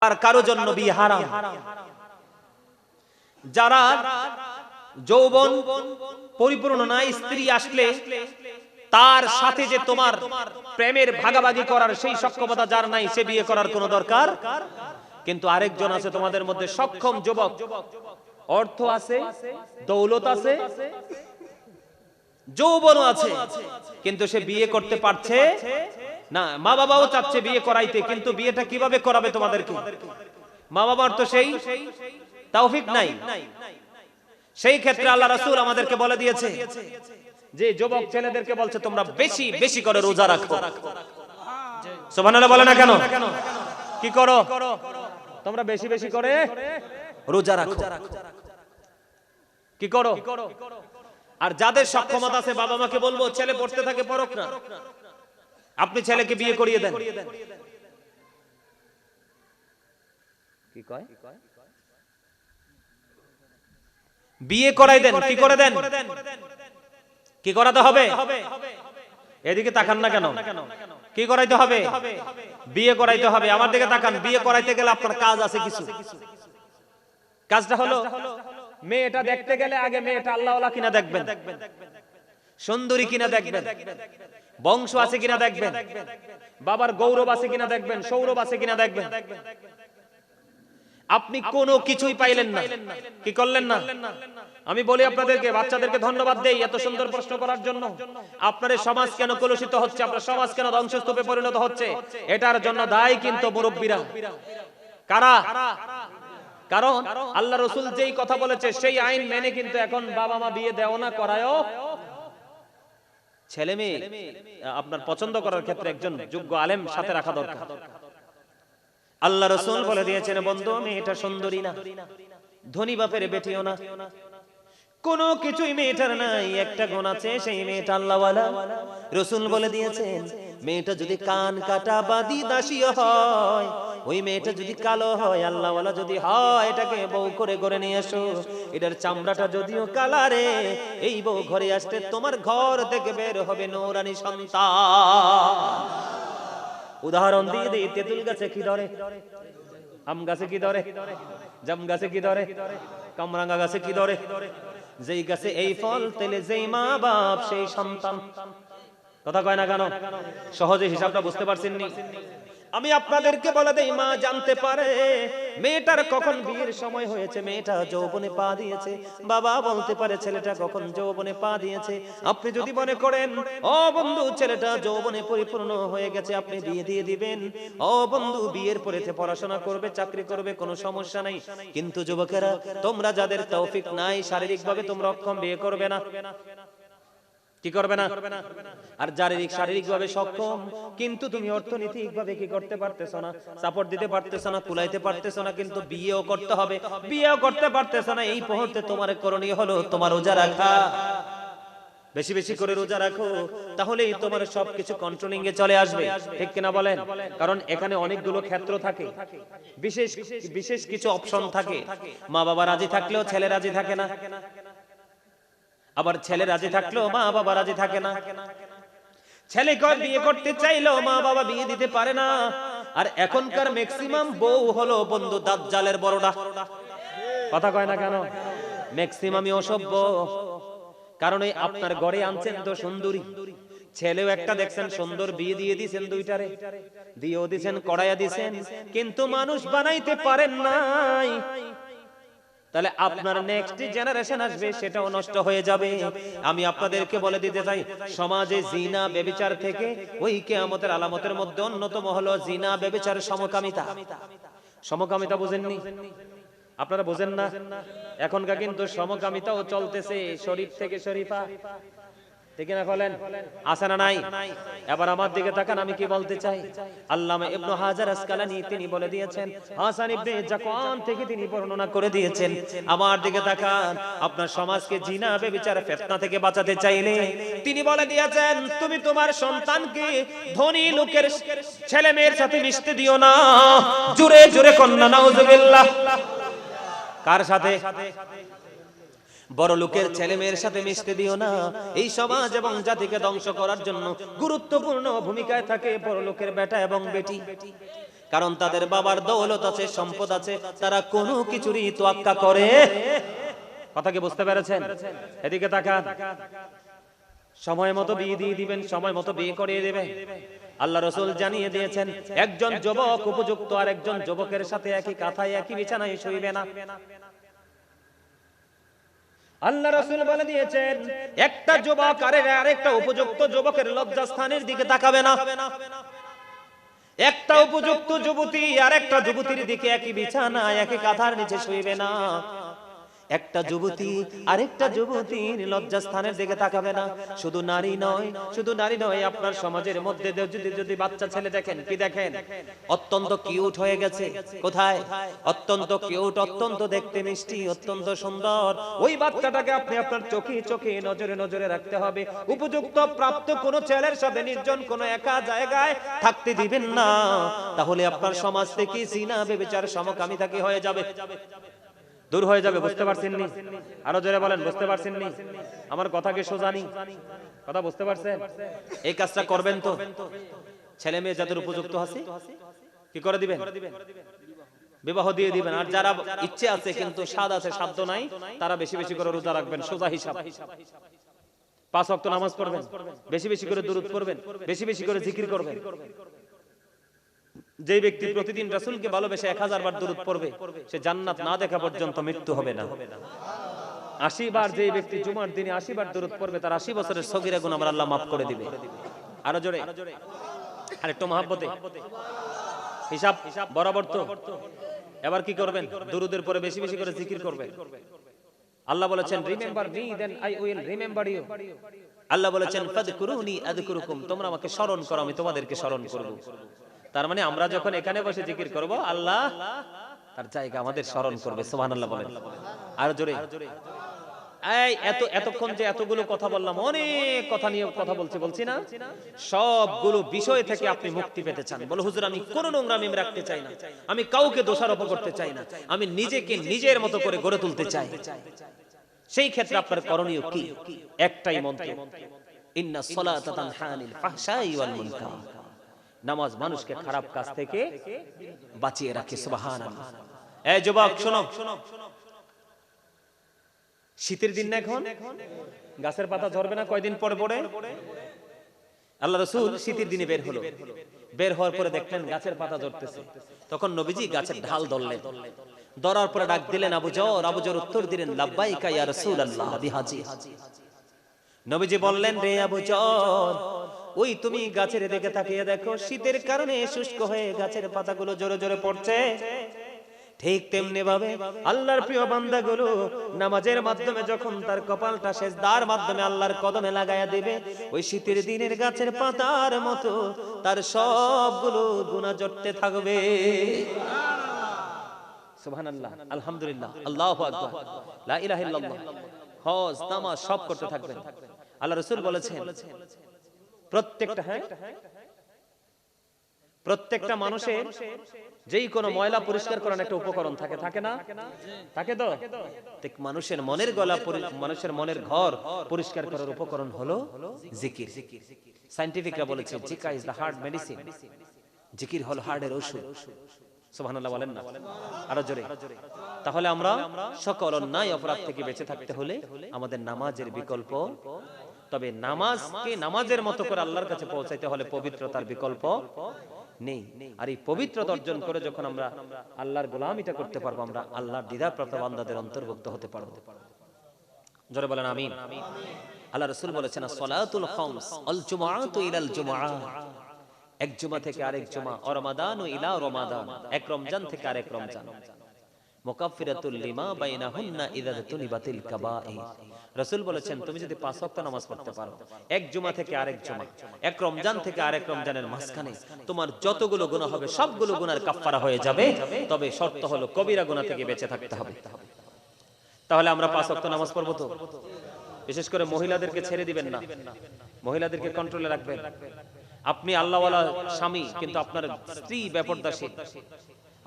আর কারো জন্য বিয়ে হারাম। যারা যৌবন পরিপূর্ণ নাই, স্ত্রী আসলে তার সাথে যে তোমার প্রেমের ভাগাভাগি করার সেই সক্ষমতা যার নাই, সে বিয়ে করার কোনো দরকার। কিন্তু আরেকজন আছে তোমাদের মধ্যে সক্ষম যুবক, অর্থ আছে, দৌলত আছে, যৌবনও আছে, কিন্তু সে বিয়ে করতে পারছে না। মা বাবাও চাচ্ছে বিয়ে করাইতে, কিন্তু বিয়েটা কিভাবে করাবে তোমাদেরকে? মা বাবার তো সেই তৌফিক নাই। সেই ক্ষেত্রে আল্লাহ রাসূল আমাদেরকে বলে দিয়েছে যে যুবক ছেলেদেরকে বলছে তোমরা বেশি বেশি করে রোজা রাখো। সুবহানাল্লাহ বলে না কেন? কি করো তোমরা? বেশি বেশি করে রোজা রাখো। কি করো? আর যাদের সক্ষমতা আছে বাবা মাকে বলবো ছেলে পড়তে থাকে, পড়ুক না, আপনি ছেলেকে বিয়ে করিয়ে দেন। কি কয়? বিয়ে করাই দেন। কি করে দেন? কি করাতে হবে? এদিকে তাকান না কেন? কি করাইতে হবে? বিয়ে করাইতে হবে। আমার দিকে তাকান। বিয়ে করাইতে গেলে আপনার কাজ আছে কিছু। কাজটা হলো মেয়েটা দেখতে গেলে আগে মেয়েটা আল্লাহওয়ালা কিনা দেখবেন, সুন্দরী কিনা দেখবেন, বংশ আছে কিনা দেখবেন, বাবার গৌরব আছে কিনা দেখবেন, সৌরভ আছে কিনা দেখবেন। আপনি কোনো কিছুই পাইলেন না, কি করলেন না? আমি বলি আপনাদেরকে, বাচ্চাদেরকে ধন্যবাদ দেই এত সুন্দর প্রশ্ন করার জন্য। আপনার সমাজ কেন কলুষিত হচ্ছে, আপনার সমাজ কেন ধ্বংসস্তূপে পরিণত হচ্ছে, এটার জন্য দায়ী কিন্তু মুরব্বীরা। কারা? কারণ আল্লাহ রাসূল যেই কথা বলেছে সেই আইন মেনে কিন্তু এখন বাবা মা বিয়ে দেও না, করায়ও। ছেলে মেয়ে আপনার পছন্দ করার ক্ষেত্রে একজন যোগ্য আলেম সাথে রাখা দরকার। আল্লাহ রাসূল বলে দিয়েছেন বন্ধু মেয়েটা সুন্দরী না, ধনী বাপের বেটিও না, কোনো কিছুই মেয়েটার নাই, একটা গুণ আছে, সেই মেয়েটা আল্লাহওয়ালা। রাসূল বলে দিয়েছেন মেয়েটা যদি কান কাটা বাদি দাসী হয়, ওই মেয়েটা যদি কালো হয়, আল্লাহওয়ালা যদি হয়, এটাকে বউ করে ঘরে নিয়ে এসো। এটার চামড়াটা যদিও কালারে, এই বউ ঘরে আসতে তোমার ঘর থেকে বের হবে নূরানী সন্তান। উদাহরণ দিয়ে দেই, তেঁতুল গাছে কি ধরে, আম গাছে কি ধরে, জাম গাছে কি ধরে, কামরাঙ্গা গাছে কি ধরে? যেই গাছে এই ফল তেলে যেই মা বাপ সেই সন্তান। কথা কয় না কেন? সহজে হিসাবটা বুঝতে পারছেন নি? আমি আপনাদেরকে বলে দেই, মা জানতে পারে মেয়েটার কখন বিয়ের সময় হয়েছে, মেয়েটা যৌবনে পা দিয়েছে। বাবা বলতে পারে ছেলেটা কখন যৌবনে পা দিয়েছে। আপনি যদি মনে করেন ও বন্ধু ছেলেটা যৌবনে পরিপূর্ণ হয়ে গেছে, আপনি বিয়ে দিয়ে দিবেন, ও বন্ধু বিয়ের পরেতে পড়াশোনা করবে, চাকরি করবে, কোনো সমস্যা নাই। কিন্তু যুবকেরা, তোমরা যাদের তৌফিক নাই, শারীরিকভাবে তোমরা অক্ষম, বিয়ে করবে না। কি করবে না? আর শারীরিকভাবে সক্ষম, কিন্তু তুমি অর্থনৈতিকভাবে কি করতে পারতেছ না, সাপোর্ট দিতে পারতেছ না, কুলাইতে পারতেছ না, কিন্তু বিয়েও করতে হবে, বিয়েও করতে পারতেছ না। এই মুহূর্তে তোমার করণীয় হলো তোমার রোজা রাখা। বেশি বেশি করে রোজা রাখো, তাহলেই তোমার সবকিছু কন্ট্রোলিং এ চলে আসবে। ঠিক কিনা বলেন? কারণ এখানে অনেকগুলো ক্ষেত্র থাকে, বিশেষ বিশেষ কিছু অপশন থাকে। মা বাবা রাজি থাকলেও ছেলে রাজি থাকে না, আবার ছেলে রাজি থাকলেও মা বাবা রাজি থাকে না। ছেলে বিয়ে করতে চাইলেও মা বাবা বিয়ে দিতে পারে না। আর এখনকার ম্যাক্সিমাম বউ হলো বন্ধু দাজ্জালের বড়ডা। কথা কয় না কেন? ম্যাক্সিমামই অসভ্য। কারণ এই আপনার ঘরে আনছেন তো সুন্দরী, ছেলেও একটা দেখছেন সুন্দর, বিয়ে দিয়ে দিয়েছেন, দুইটারে দিয়েও দিয়েছেন, কড়াইয়া দিয়েছেন, কিন্তু মানুষ বানাইতে পারেন নাই। তাহলে আপনার নেক্সট জেনারেশন আসবে, সেটাও নষ্ট হয়ে যাবে। আমি আপনাদেরকে বলে দিতে চাই, সমাজে জিনা ব্যভিচার থেকে ওই কিয়ামতের আলামতের মধ্যে অন্যতম হলো জিনা ব্যভিচার সমকামিতা। সমকামিতা বুঝেননি? আপনারা বুঝেন না? এখনকার কিন্তু সমকামিতাও চলতেছে, শরীফ থেকে শরীফা। ঠিক না বলেন? আছে না নাই? এবার আমার দিকে তাকান, আমি কি বলতে চাই। আল্লামা ইবনে হাজার আসকালানী তিনি বলে দিয়েছেন, হাসান ইবনে জাকওয়ান থেকে তিনি বর্ণনা করে দিয়েছেন। আমার দিকে তাকান, আপনার সমাজকে জিনা ব্যভিচার ফিতনা থেকে বাঁচাতে চাইলে তিনি বলে দিয়েছেন, তুমি তোমার সন্তানকে ধনী লোকের ছেলে মেয়ের সাথে মিশতে দিও না। জোরে জোরে কন্না নাউজুবিল্লাহ। কার সাথে? বড় লোকের ছেলে মেয়ের সাথে মিশতে দিও না। এই সমাজ এবং জাতিকে ধ্বংস করার জন্য গুরুত্বপূর্ণ ভূমিকায় থাকে বড় লোকের বেটা এবং বেটি। কারণ তাদের বাবার দৌলত আছে, সম্পদ আছে, তারা কোনো কিছুরই তোয়াক্কা করে। কথা কি বুঝতে পেরেছেন? এদিকে তাকান। সময় মতো বিয়ে দিয়ে দিবেন, সময় মতো বিয়ে করিয়ে দেবে। আল্লাহ রাসূল জানিয়ে দিয়েছেন একজন যুবক উপযুক্ত আর একজন যুবকের সাথে একই কাঁথায় একই বিছানায় শুইবে না। আল্লাহ রাসূল বলে দিয়েছেন একটা যুবক আরেকটা উপযুক্ত যুবকের লজ্জাস্থানের দিকে তাকাবে না। একটা উপযুক্ত যুবতী আরেকটা যুবতীর দিকে একই বিছানায় একই কাঁথার নিচে শুইবে না। একটা যুবতী আরেকটা যুবতীর লজ্জাস্থানের দিকে তাকাবে না। শুধু নারী নয়, আপনার সমাজের মধ্যে যদি বাচ্চা ছেলে দেখেন, কি দেখেন? অত্যন্ত কিউট হয়ে গেছে। কোথায়? অত্যন্ত কিউট, অত্যন্ত দেখতে মিষ্টি, অত্যন্ত সুন্দর। ওই বাচ্চাটাকে আপনি আপনার চোখে নজরে রাখতে হবে। উপযুক্ত প্রাপ্ত কোন ছেলের সাথে নির্জন কোন একা জায়গায় থাকতে দিবেন না, তাহলে আপনার সমাজ থেকে জিনা ব্যভিচার সমকামিতাকি হয়ে যাবে, দূর হয়ে যাবে। বুঝতে পারছেন নি? আরো জোরে বলেন, বুঝতে পারছেন নি? আমার কথা কি সোজা নি? কথা বুঝতে পারছেন? এই কাজটা করবেন তো? ছেলে মেয়ে যাদের উপযুক্ত আছে কি করে দিবেন? বিবাহ দিয়ে দিবেন। আর যারা ইচ্ছে আছে কিন্তু স্বাদ আছে, সাধ্য নাই, তারা বেশি বেশি করে রোজা রাখবেন, সোজা হিসাব। 5 ওয়াক্ত নামাজ পড়বেন, বেশি বেশি করে দুরূদ পড়বেন, বেশি বেশি করে জিকির করবেন। যে ব্যক্তি প্রতিদিন রাসূলকে ভালোবেসে 1000 বার দুরূদ পড়বে, সে জান্নাত না দেখা পর্যন্ত মৃত্যু হবে না। 80 বার যে ব্যক্তি জুমার দিনে 80 বার দুরূদ পড়বে, তার 80 বছরের সগীরা গুনাহ আল্লাহ মাফ করে দিবে। আরো জোরে, আরেকটু মহব্বতে হিসাব বরাবর তো। এবার কি করবেন? দুরূদের পরে বেশি বেশি করে জিকির করবেন। আল্লাহ বলেছেন remember me then I will remember you. আল্লাহ বলেছেন ফাযকুরুনি আযকুরুকুম, তোমরা আমাকে স্মরণ করো, আমি তোমাদেরকে স্মরণ করব। তার মানে আমরা যখন এখানে বসে জিকির করব, আল্লাহ তার জায়গা আমাদের স্মরণ করবে। সুবহানাল্লাহ বলেন। আর জোরে। এই এতক্ষণ যে এতগুলো কথা বললাম, অনেক কথা নিয়ে কথা বলছি না? সবগুলো বিষয় থেকে আপনি মুক্তি পেতে চান। বলো হুজুর আমি কোন নোংরামি রাখতে চাই না, আমি কাউকে দোষারোপ করতে চাই না, আমি নিজেকে নিজের মতো করে গড়ে তুলতে চাই। সেই ক্ষেত্রে আপনার করণীয় কি? একটাই মন্ত্র, ইন্নাস সালাতা তানহা আনিল ফাহশাই ওয়াল মুনকার। নামাজ মানুষকে খারাপ কাজ থেকে বাঁচিয়ে রাখে। সুবহানাল্লাহ। এই যুবক শোনো, শীতের দিন না এখন, গাছের পাতা ঝরবে না কয়দিন পরে পরে? আল্লাহ রাসূল শীতের দিনে বের হলো, বের হওয়ার পরে দেখলেন গাছের পাতা ঝরতেছে। তখন নবীজি গাছের ঢাল ধরলেন, ধরার পরে ডাক দিলেন আবু যর। আবু যর উত্তর দিলেন লাব্বাইকা ইয়া রাসূলুল্লাহ বিহাজি। নবীজি বললেন রে আবু যর, ওই তুমি গাছের দিকে তাকিয়ে দেখো, শীতের কারণে শুষ্ক হয়ে গাছের পাতাগুলো জোরে জোরে পড়ছে। ঠিক তেমনি ভাবে আল্লাহর প্রিয় বান্দাগুলো নামাজের মাধ্যমে যখন তার কপালটা সিজদার মাধ্যমে আল্লাহর কদমে লাগায়া দিবে, ওই শীতের দিনের গাছের পাতার মতো তার সবগুলো গুনাহ ঝরতে থাকবে। সুবহানাল্লাহ, আলহামদুলিল্লাহ, আল্লাহু আকবার, লা ইলাহা ইল্লাল্লাহ। হজ নামাজ সব করতে থাকবেন। আল্লাহ রাসূল বলেছেন প্রত্যেকটা মানুষের যেই কোনো ময়লা পরিষ্কার করার একটা উপকরণ থাকে, থাকে না? থাকে তো? ঠিক মানুষের মনের গলা, মানুষের মনের ঘর পরিষ্কার করার উপকরণ হলো জিকির। সায়েন্টিফিকরা বলেছে জিকির ইজ দ্য হার্ট মেডিসিন। জিকির হলো হার্টের ঔষধ। সুবহানাল্লাহ বলেন না? আরো জোরে। তাহলে আমরা সকল অন্যায় অপরাধ থেকে বেঁচে থাকতে হলে আমাদের নামাজের বিকল্প, তবে নামাজকে নামাজের মতো করে আল্লাহর কাছে পৌঁছাইতে হলে পবিত্রতার বিকল্প নেই। আর এই পবিত্রতা অর্জন করে যখন আমরা আল্লাহর গোলামিটা করতে পারবো, আমরা আল্লাহর দিদারপ্রাপ্ত বান্দাদের অন্তর্ভুক্ত হতে পারবো। জোরে বলেন আমিন। আল্লাহ রাসূল বলেছেন সালাতুল খামস আল জুমআতু ইলাল জুমআ, এক জুমা থেকে আরেক জুমা, ও রমাদানু ইলা রমাদান, এক রমজান থেকে আরেক রমজান, মুকাফফিরাতুল লিমা বাইনাহুন্না ইযা তুনিবাতিল কাবাইর। রাসূল বলেছেন তুমি যদি 5 ওয়াক্ত নামাজ পড়তে পারো, এক জুমা থেকে আরেক জুমা, এক রমজান থেকে আরেক রমজানের মাঝখানে তোমার যতগুলো গুনাহ হবে সবগুলো গুনার কাফফারা হয়ে যাবে। তবে শর্ত হলো কবিরা গুনাহ থেকে বেঁচে থাকতে হবে। তাহলে আমরা 5 ওয়াক্ত নামাজ পড়ব তো? বিশেষ করে মহিলাদেরকে ছেড়ে দিবেন না, মহিলাদেরকে কন্ট্রোলে রাখবেন। আপনি আল্লাহওয়ালা স্বামী কিন্তু আপনার স্ত্রী বেপরদাশী,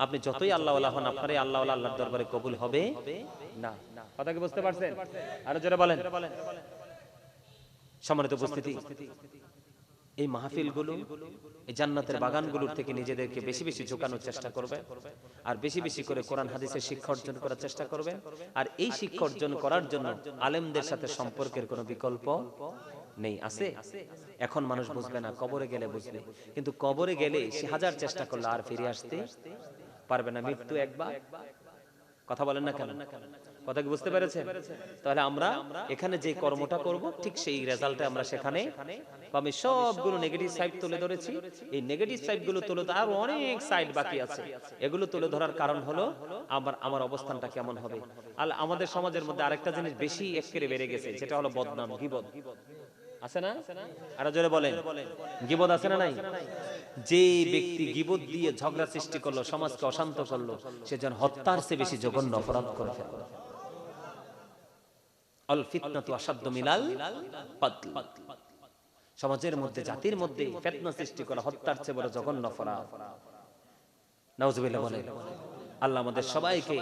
আপনি যতই আল্লাহওয়ালা হন, আপনার এই আল্লাহওয়ালা আল্লাহর দরবারে কবুল হবে না। কথা কি বুঝতে পারছেন? আরো জোরে বলেন। সম্মানিত উপস্থিতি, এই মাহফিলগুলো, এই জান্নাতের বাগানগুলোর থেকে নিজেদেরকে বেশি বেশি ঝুঁকানোর চেষ্টা করবে, আর বেশি বেশি করে কোরআন হাদিসের শিক্ষা অর্জন করার চেষ্টা করবেন। আর এই শিক্ষা অর্জন করার জন্য আলেমদের সাথে সম্পর্কের কোনো বিকল্প নেই। আছে? এখন মানুষ বুঝবে না, কবরে গেলে বুঝবে। কিন্তু কবরে গেলে সে হাজার চেষ্টা করলে আর ফিরে আসতে পারবে না। মৃত্যু একবার। কথা বলেন না কেন? কথা কি বুঝতে পেরেছেন? তাহলে আমরা এখানে যে কর্মটা করব ঠিক সেই রেজাল্টে আমরা সেখানে আমি সবগুলো নেগেটিভ সাইড তুলে ধরেছি। এই নেগেটিভ সাইড গুলো তুলে আর অনেক সাইড বাকি আছে, এগুলো তুলে ধরার কারণ হলো আমার অবস্থানটা কেমন হবে। আর আমাদের সমাজের মধ্যে আরেকটা জিনিস বেশি একেবারে বেড়ে গেছে, যেটা হলো বদনাম, গীবত। আছে না? আরো জোরে বলেন, গীবত আছে না নাই? যে ব্যক্তি গীবত দিয়ে ঝগড়া সৃষ্টি করলো, সমাজকে অশান্ত করলো, সে যেন হত্যার চেয়ে বেশি জঘন্য অপরাধ করে ফেলল। আল ফিতনাতু আশাদ্দু মিনাল কতল। সমাজের মধ্যে, জাতির মধ্যে ফিতনা সৃষ্টি করা হত্যার চেয়ে বড় জঘন্য অপরাধ। নাউজুবিল্লাহ বলেন। আল্লাহ আমাদের সবাইকে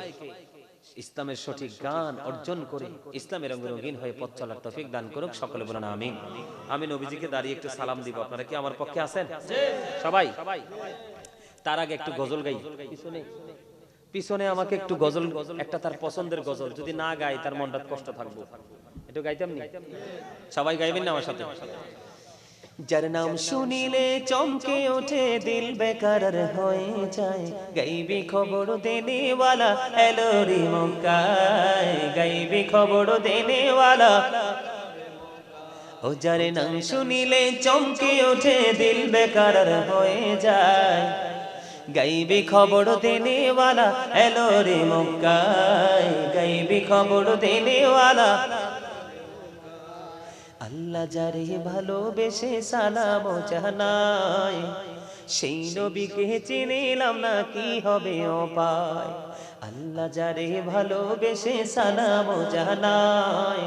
ইসলামের সঠিক জ্ঞান অর্জন করে ইসলামের রঙে রঙিন হয়ে পথ চলার তৌফিক দান করুক। সকলে বলেন আমিন। আমি নবীজিকে দাঁড়িয়ে একটু সালাম দিব। আপনারা কি আমার পক্ষে আছেন? সবাই। তার আগে একটু গজল গাই। পিছনে আমাকে একটু গজল, একটা তার পছন্দের গজল, যদি না গাই তার মনটা কষ্ট থাকবো, একটু গাইতাম নি? সবাই গাইবেন না আমার সাথে? যার নাম শুনিলে চমকে ওঠে দিল বেকারার হয়ে যায়, গাইবি খবর দেনেওয়ালা এলো রে মক্কায়, গাইবি খবর দেনেওয়ালা। ও যার নাম শুনিলে চমকে ওঠে দিল বেকারার হয়ে যায়, গাইবি খবর দেনেওয়ালা এলো রে মক্কায়, গাইবি খবর দেনেওয়ালা। আল্লাহ যারে ভালোবেসে সালাম জানাই, সেই নবীকে চিনিলাম না কি হবে উপায়। আল্লাহ যারে ভালোবেসে সালাম জানাই,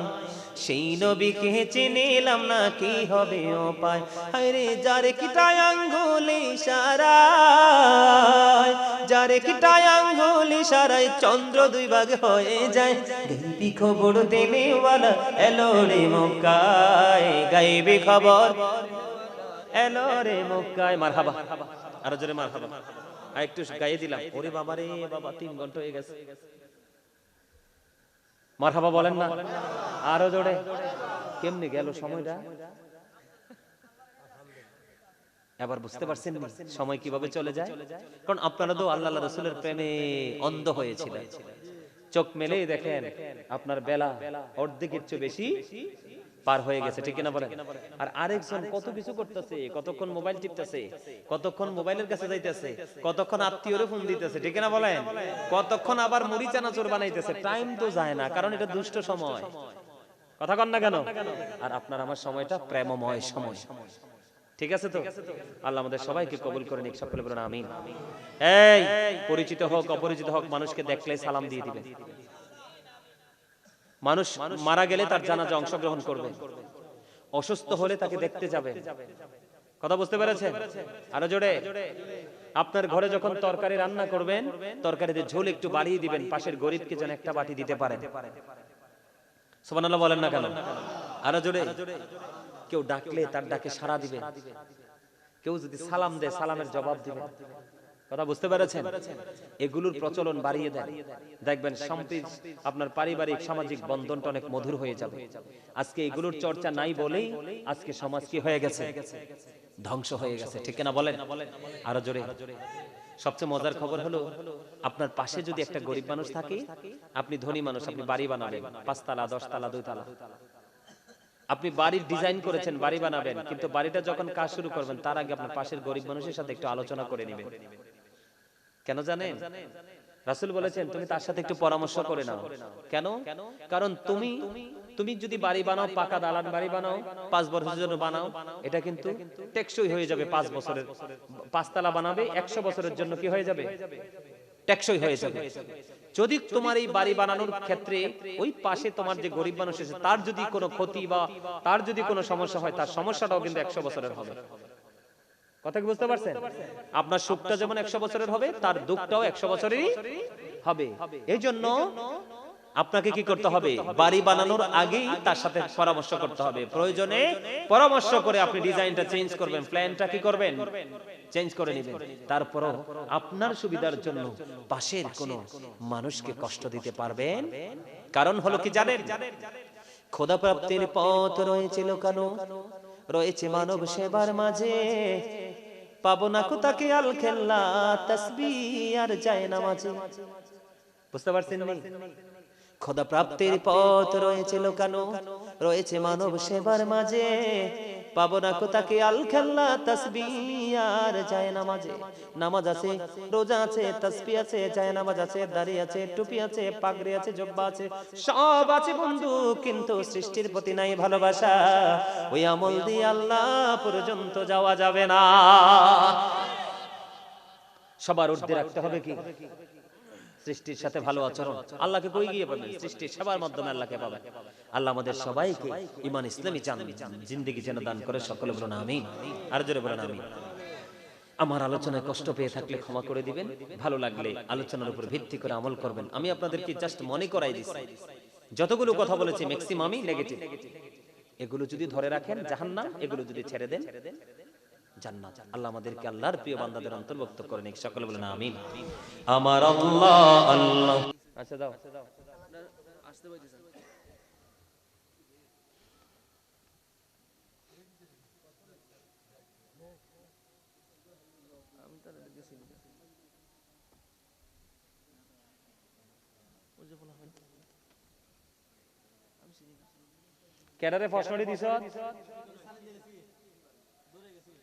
সেই নবীকে চিনিলাম না কি হবে উপায়। আরে যারে কিটায় আঙ্গুল ইশারায়, যারে কিটায় আঙ্গুল ইশারায় চন্দ্র দুই ভাগ হয়ে যায়, গাইবি খবর দেনেওয়ালা এলো রে মক্কায়, গাইবি খবর এলো রে মক্কায়। মারহাবা, আরো জোরে মারহাবা। আর একটু গাইয়ে দিলাম। ওরে বাবা রে বাবা, 3 ঘন্টা হয়ে গেছে। মারহাবা বলেন না? আরো জোরে। কেমনে গেল সময়টা? এবার বুঝতে পারছেন সময় কিভাবে চলে যায়? কারণ আপনারা তো আল্লাহ রাসূলের প্রেমে অন্ধ হয়েছিলেন। চোখ মেলেই দেখেন আপনার বেলা অর্ধেকের চেয়ে বেশি পার হয়ে গেছে, ঠিক না বলেন? আর আরেকজন কত কিছু করতেছে, কতক্ষণ মোবাইল টিপতেছে, কতক্ষণ মোবাইলের কাছে যাইতেছে, কতক্ষণ আত্মীয়রে ফোন দিতেছে, ঠিক না বলেন? কতক্ষণ আবার মুড়ি চানাচুর বানাইতেছে। টাইম তো যায় না, কারণ এটা দুষ্ট সময়। কথা কন না কেন? আর আপনার আমার সময়টা প্রেমময় সময়। ঠিক আছে তো? আল্লাহ আমাদের সবাইকে কবুল করে নিক। সকলে বলুন আমিন। এই পরিচিত হোক অপরিচিত হোক, মানুষকে দেখলে সালাম দিয়ে দিবেন। মানুষ মারা গেলে তার জানাজা অংশগ্রহণ করবে, অসুস্থ হলে তাকে দেখতে যাবে। কথা বুঝতে পেরেছেন? আরো জোরে। আপনার ঘরে যখন তরকারি রান্না করবেন, তরকারিতে ঝোল একটু বাড়িয়ে দিবেন, পাশের গরিবকে যেন একটা বাটি দিতে পারেন। সুবহানাল্লাহ বলেন না কেন? আরো জোরে। কেউ ডাকলে তার ডাকে সাড়া দিবেন, কেউ যদি সালাম দেয় সালামের জবাব দিবেন। কথা বুঝতে পেরেছেন? এগুলোর প্রচলন বাড়িয়ে দেন, দেখবেন সম্প্রীতি আপনার পারিবারিক সামাজিক বন্ধনটা অনেক মধুর হয়ে যাবে। আজকে এগুলোর চর্চা নাই বলেই আজকে সমাজ কি হয়ে গেছে? ধ্বংস হয়ে গেছে, ঠিক না বলেন? আরো জোরে। সবচেয়ে মজার খবর হলো, আপনার পাশে যদি একটা গরিব মানুষ থাকে, আপনি ধনী মানুষ, আপনি বাড়ি বানাবেন 5 তলা 10 তলা 2 তলা, আপনি বাড়ির ডিজাইন করেছেন, বাড়ি বানাবেন, কিন্তু বাড়িটা যখন কাজ শুরু করবেন তার আগে আপনার পাশের গরিব মানুষের সাথে একটু আলোচনা করে নেবেন। কেন জানেন? রাসূল বলেছেন তুমি তার সাথে একটু পরামর্শ করে নাও। কেন? কারণ তুমি যদি বাড়ি বানাও, পাকা দালান বাড়ি বানাও, 5 বছরের জন্য বানাও, এটা কিন্তু টেকসই হয়ে যাবে 5 বছরের। 5 তলা বানাবে 100 বছরের জন্য কি হয়ে যাবে? টেকসই হয়ে যাবে। যদি তোমার এই বাড়ি বানানোর ক্ষেত্রে ওই পাশে তোমার যে গরিব মানুষ আছে তার যদি কোনো ক্ষতি বা তার যদি কোনো সমস্যা হয়, তার সমস্যাটাও কিন্তু 100 বছরের হবে। কথা কি বুঝতে পারছেন? আপনার সুখটা যেমন 100 বছরের হবে, তার দুঃখটাও 100 বছরেরই হবে। এই জন্য আপনাকে কি করতে হবে? বাড়ি বানানোর আগেই তার সাথে পরামর্শ করতে হবে। প্রয়োজনে পরামর্শ করে আপনি ডিজাইনটা চেঞ্জ করবেন, প্ল্যানটা কি করবেন? চেঞ্জ করে নেবেন। তারপরও আপনার সুবিধার জন্য পাশের কোনো মানুষকে কষ্ট দিতে পারবেন। কারণ হলো কি জানেন? খোদা প্রাপ্তির পথ রয়েছে লুকানো, রয়েছে মানব সেবার মাঝে। পাবো না কোথাকে আল খেল্লা তাসবিহ আর যায় নামাজে। বুঝতে পারছেন নি? খোদা প্রাপ্তির পথ রয়েছে লুকানো, রয়েছে মানব সেবার মাঝে। পাবো না কোথাকে আল খেল্লা তাসবিহ আর যায় নামাজে। নামাজ আছে, রোজা আছে, তাসবিহ আছে, যায় নামাজ আছে, দাড়ি আছে, টুপি আছে, পাগড়ি আছে, জুব্বা আছে, সব আছে বন্ধু, কিন্তু সৃষ্টির প্রতি নাই ভালোবাসা। ওই আমল দিয়ে আল্লাহ পর্যন্ত যাওয়া যাবে না। সবার ঊর্ধ্বে রাখতে হবে কি? সৃষ্টির সাথে ভালো আচরণ। আল্লাহকে কই গিয়ে পাবেন? সৃষ্টির সেবার মাধ্যমে আল্লাহকে পাবেন। আল্লাহ আমাদের সবাইকে ঈমান ইসলামী জিন্দেগি যেন দান করে। সকলে বলুন আমিন। আর জোরে বলুন আমিন। আমার আলোচনায় কষ্ট পেয়ে থাকলে ক্ষমা করে দিবেন। ভালো লাগলে আলোচনার উপর ভিত্তি করে আমল করবেন। আমি আপনাদেরকে জাস্ট মনে করাই দিচ্ছি, যতগুলো কথা বলেছি ম্যাক্সিমামই নেগেটিভ। এগুলো যদি ধরে রাখেন জাহান্নাম, এগুলো যদি ছেড়ে দেন জান্নাত। আল্লাহ আমাদেরকে আল্লাহর প্রিয় বান্দাদের অন্তর্ভুক্ত করে নিক। সকলে বলেন আমিন। আমার আল্লাহ আল্লাহ। আচ্ছা দাও আসতে বলতেছেন। আমি তো গেছি ওই যে বলা হয় আমি চিনি না। ক্যাডারে প্রশ্নটি দিছ?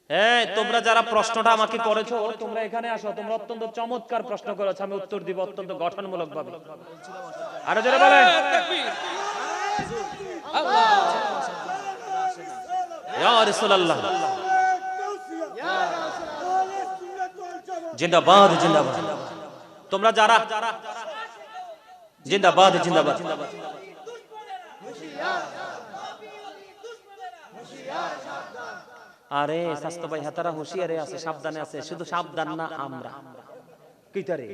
হ্যাঁ, তোমরা যারা প্রশ্নটা আমাকে করেছো তোমরা এখানে আসো। তোমরা অত্যন্ত চমৎকার প্রশ্ন করেছো, আমি উত্তর দিব অত্যন্ত গঠনমূলক ভাবে। আরো জোরে বলেন তাকবীর। আল্লাহ ইয়া রাসূলুল্লাহ জিন্দাবাদ জিন্দাবাদ। তোমরা যারা জিন্দাবাদ জিন্দাবাদ। আরে স্বাস্থ্য ভাই হাতারা হুঁশিয়ারে আছে, সাবধানে আছে। শুধু সাবধান না আমরা কিতারে,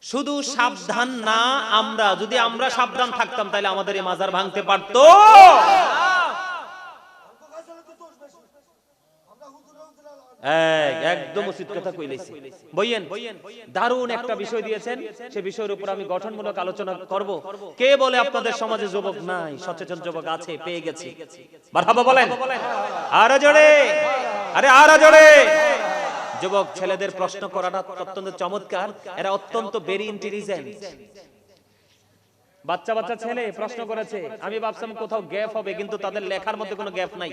শুধু সাবধান না আমরা। যদি আমরা সাবধান থাকতাম তাহলে আমাদের এই মাজার ভাঙতে পারতো? একদম উচিত কথা কইলেছি। বইয়েন দারুণ একটা বিষয় দিয়েছেন, সে বিষয়ের উপর আমি গঠনমূলক আলোচনা করব। কে বলে আপনাদের সমাজে যুবক নাই? সচেতন যুবক আছে, পেয়ে গেছি। মারহাবা বলেন আরো জোরে, আরে আরো জোরে। যুবক ছেলেদের প্রশ্ন করাটা অত্যন্ত চমৎকার। এরা অত্যন্ত ভেরি ইন্টেলিজেন্ট। বাচ্চা বাচ্চা ছেলে প্রশ্ন করেছে, আমি ভাবছিলাম কোথাও গ্যাপ হবে, কিন্তু তাদের লেখার মধ্যে কোনো গ্যাপ নাই।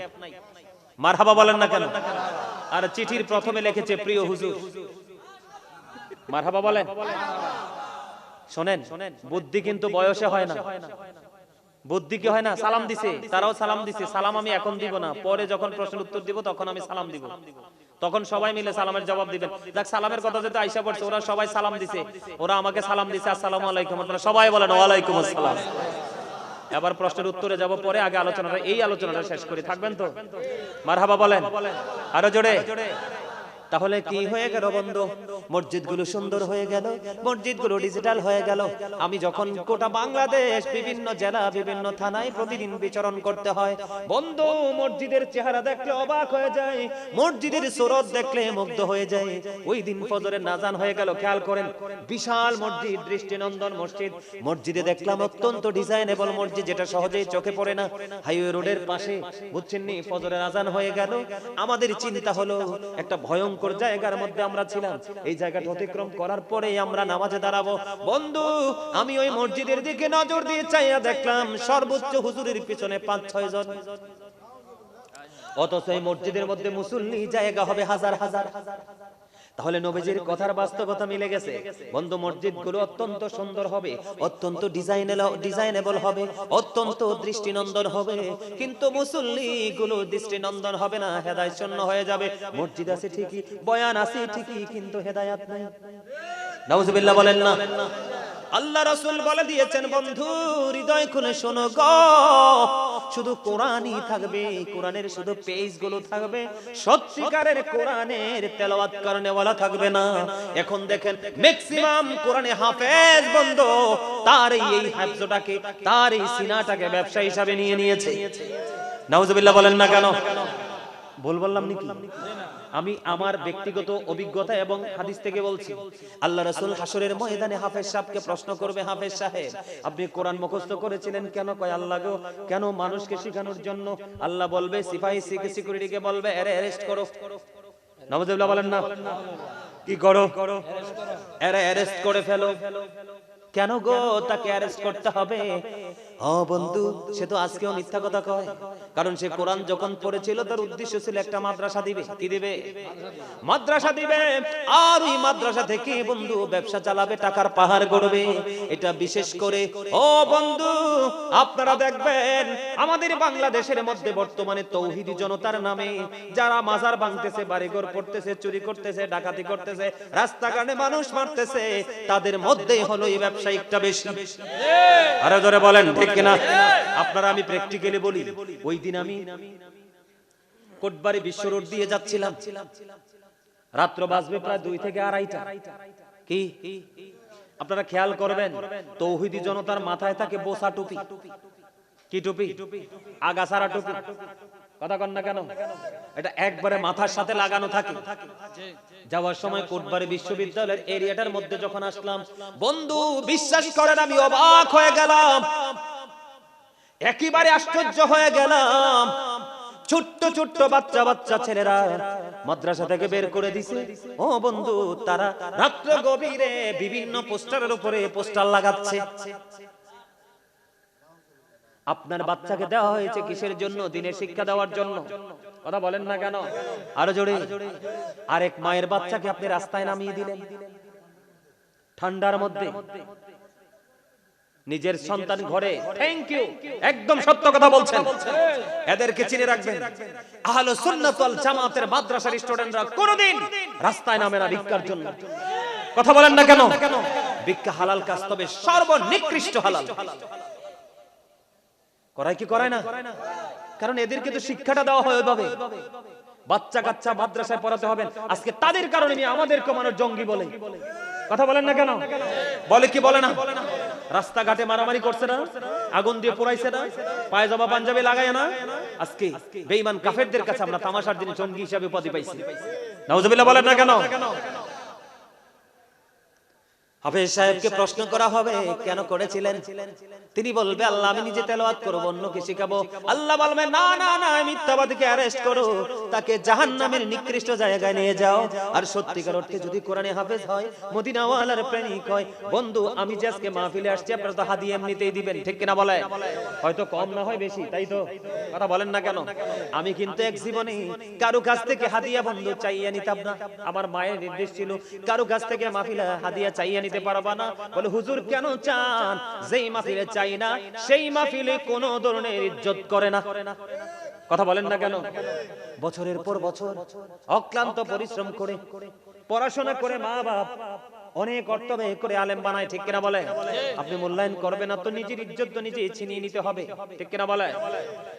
মারহাবা বলেন না কেন? আর চিঠির প্রথমে লিখেছে প্রিয় হুজুর। মারহাবা বলেন। শোনেন, বুদ্ধি কিন্তু বয়সে হয় না। বুদ্ধি কি হয় না? সালাম দিছে, তারাও সালাম দিছে। সালাম আমি এখন দিব না, পরে যখন প্রশ্নের উত্তর দিব তখন আমি সালাম দিব। তখন সবাই মিলে সালামের জবাব দিবেন। দেখ সালামের কথা যেটা আইসা পড়ছে, ওরা সবাই সালাম দিছে, ওরা আমাকে সালাম দিছে আসসালামু আলাইকুম। আপনারা সবাই বলেন ওয়া আলাইকুম আসসালাম। এবার প্রশ্নের উত্তরে যাব পরে, আগে আলোচনাটা, এই আলোচনাটা শেষ করি। থাকবেন তো? মারহাবা বলেন আরো জোরে। তাহলে কি হয়ে গেল বন্ধু? মসজিদগুলো সুন্দর হয়ে গেল, মসজিদগুলো ডিজিটাল হয়ে গেল। আমি যখন গোটা বাংলাদেশ, বিভিন্ন জেলা, বিভিন্ন থানায় প্রতিদিন বিচরণ করতে হয় বন্ধু, মসজিদের চেহারা দেখলে অবাক হয়ে যায়, মসজিদের সুরত দেখলে মুগ্ধ হয়ে যায়। ওই দিন ফজরের নাজান হয়ে গেল, খেয়াল করেন, বিশাল মসজিদ, দৃষ্টিনন্দন মসজিদ। মসজিদে দেখলাম অত্যন্ত ডিজাইনেবল মসজিদ, যেটা সহজেই চোখে পড়ে না। হাইওয়ে রোডের পাশে, বুঝছেন নি? ফজরের আজান হয়ে গেল, আমাদের চিন্তা হলো একটা ভয়ঙ্কর জায়গার মধ্যে আমরা ছিলাম। এই জায়গাটা অতিক্রম করার পরে আমরা নামাজে দাঁড়াবো। বন্ধু আমি ওই মসজিদের দিকে নজর দিয়ে চাইয়া দেখলাম সর্বোচ্চ হুজুরের পিছনে 5-6 জন। অথচ এই মসজিদের মধ্যে মুসল্লি জায়গা হবে হাজার হাজার। তাহলে নবীজির কথার বাস্তবতা মিলে গেছে বন্ধু। মসজিদগুলো অত্যন্ত সুন্দর হবে, অত্যন্ত ডিজাইনেবল হবে, অত্যন্ত দৃষ্টিনন্দন হবে, কিন্তু মুসল্লিগুলো দৃষ্টিনন্দন হবে না, হেদায়েত শূন্য হয়ে যাবে। মসজিদ আছে ঠিকই, বয়ান আছে ঠিকই, কিন্তু হেদায়েত নাই। নাউজুবিল্লাহ বলেন না। আল্লাহ রাসূল বলে দিয়েছেন, বন্ধু হৃদয় খুলে শোনো গো, শুধু কোরআনই থাকবে, কোরআনের শুধু পেজগুলো থাকবে, সত্যিকারের কোরআনের তেলাওয়াত করনেওয়ালা থাকবে না। এখন দেখেন ম্যাক্সিমাম কোরআনে হাফেজ বন্ধু তার এই হাফজটাকে, তার এই সিনাটাকে ব্যবসা হিসাবে নিয়ে নিয়েছে। নাউজুবিল্লাহ বলেন না কেন? ভুল বললাম নাকি? আমি আমার ব্যক্তিগত অভিজ্ঞতা এবং হাদিস থেকে বলছি। আল্লাহ রাসূল হাসরের ময়দানে হাফেজ সাহেবকে প্রশ্ন করবে, হাফেজ সাহেব আপনি কোরআন মুখস্থ করেছিলেন কেন? কয় আল্লাহ গো, কেন? মানুষকে শেখানোর জন্য। আল্লাহ বলবে সিপাহী সিকিউরিটিকে বলবে এরে অ্যারেস্ট করো। নাউজুবিল্লাহ বলেন না? কি করো? এরে অ্যারেস্ট করে ফেলো। কেন গো তাকে অ্যারেস্ট করতে হবে? ও বন্ধু, সে তো আজকেও মিথ্যা কথা কয়। কারণ সে কোরআন যখন পড়েছিল তার উদ্দেশ্য ছিল একটা মাদ্রাসা দিবে। কি দিবে? মাদ্রাসা দিবে। আর ওই মাদ্রাসা থেকে বন্ধু ব্যবসা চালাবে, টাকার পাহাড় গড়বে। এটা বিশেষ করে ও বন্ধু আপনারা দেখবেন আমাদের বাংলাদেশের মধ্যে বর্তমানে তৌহিদি জনতার নামে যারা মাজার ভাঙতেছে, বাড়িঘর পড়তেছে, চুরি করতেছে, ডাকাতি করতেছে, রাস্তাঘাটে মানুষ মারতেছে, তাদের মধ্যে হলো এই ব্যবসায়িকটা বেশি। আরে ধরে বলেন ঠিক কিনা? আপনারা আমি প্র্যাকটিক্যালি বলি, ওই দিন আমি কোটবাড়ি বিশ্ব রোড দিয়ে যাচ্ছিলাম, রাত্র বাজবে প্রায় 2 থেকে 2:30টা। কি আপনারা খেয়াল করবেন, তৌহিদি জনতার মাথায় থাকে বোসা টুপি। কি টুপি? আগাছাড়া টুপি। কথা কন না কেন? এটা একবারে মাথার সাথে লাগানো থাকে। যাওয়ার সময় কোটবাড়ি বিশ্ববিদ্যালয়ের এরিয়াটার মধ্যে যখন আসলাম, বন্ধু বিশ্বাস করেন আমি অবাক হয়ে গেলাম, একেবারে আশ্চর্য হয়ে গেলাম। ছোট্ট ছোট্ট বাচ্চা বাচ্চা ছেলেরা মাদ্রাসা থেকে বের করে দিছে। ও বন্ধু, তারা রাত্র গভীরে বিভিন্ন পোস্টারের উপরে পোস্টার লাগাচ্ছে। আপনার বাচ্চাকে দেওয়া হয়েছে কিসের জন্য? দিনের শিক্ষা দেওয়ার জন্য। কথা বলেন না কেন? আরো জোরে। আরেক মায়ের বাচ্চাকে আপনি রাস্তায় নামিয়ে দিলেন ঠান্ডার মধ্যে, নিজের সন্তান ঘরে। থ্যাংক ইউ, একদম সত্য কথা বলছেন। এদেরকে চিনে রাখবেন, আহলে সুন্নাত ওয়াল জামাতের মাদ্রাসার স্টুডেন্টরা কোনদিন রাস্তায় নামে না ভিক্ষার জন্য। কথা বলেন না কেন? ভিক্ষা হালাল কাজ, তবে সর্বনিকৃষ্ট হালাল। করায় কি করায় না? কারণ এদেরকে তো শিক্ষাটা দেওয়া হয় ওইভাবে। বাচ্চা কাচ্চা মাদ্রাসায় পড়াতে হবে। আজকে তাদের কারণে আমাদেরকে মানুষ জঙ্গি বলে। কথা বলেন না কেন? বলে কি বলে না? রাস্তাঘাটে মারামারি করছে না, আগুন দিয়ে পোড়াইছে না, পায়জামা পাঞ্জাবি লাগায় না। আজকে বেঈমান কাফেরদের কাছে আমরা তামাশার দিনে জঙ্গি হিসেবে উপাধি পাইছি। নাউজুবিল্লাহ বলেন না কেন? হাফেজ সাহেবকে প্রশ্ন করা হবে কেন করেছিলেন? তিনি বলবে আল্লাহ আমি নিজে তেলাওয়াত করব, অন্যকে শিখাবো। আল্লাহ বলবে না না না, মিথ্যাবাদীকে অ্যারেস্ট করো, তাকে জাহান্নামের নিকৃষ্ট জায়গায় নিয়ে যাও। আর সত্যিকার অর্থে যদি কোরআনে হাফেজ হয়, মদিনাওয়ালার প্রেমিক হয়, বন্ধু আমি যে আজকে মাহফিলে আসছি আপনারা তো হাদিয়া এমনিতেই দিবেন, ঠিক কিনা বলে? হয়তো কম না হয় বেশি, তাই তো? কথা বলেন না কেন? আমি কিন্তু এক জীবনে কারো কাছ থেকে হাদিয়া বন্ধু চাইয়া নিতাম না। আমার মায়ের নির্দেশ ছিল কারো কাছ থেকে মাহফিলে হাদিয়া চাইয়া নিতে পারবা না। বলে হুজুর কেন চান? যেই মাহফিলে চাই না সেই মাহফিলে কোন ধরনের ইজ্জত করে না। কথা বলেন না কেন? বছরের পর বছর অক্লান্ত পরিশ্রম করে পড়াশোনা করে মা বাপ অনেক অর্থ ব্যয় করে আলেম বানায়, ঠিক কিনা বলে? আপনি মূল্যায়ন করবেন না তো নিজের ইজ্জত তো নিজে ছিনিয়ে নিতে হবে, ঠিক কিনা বলে?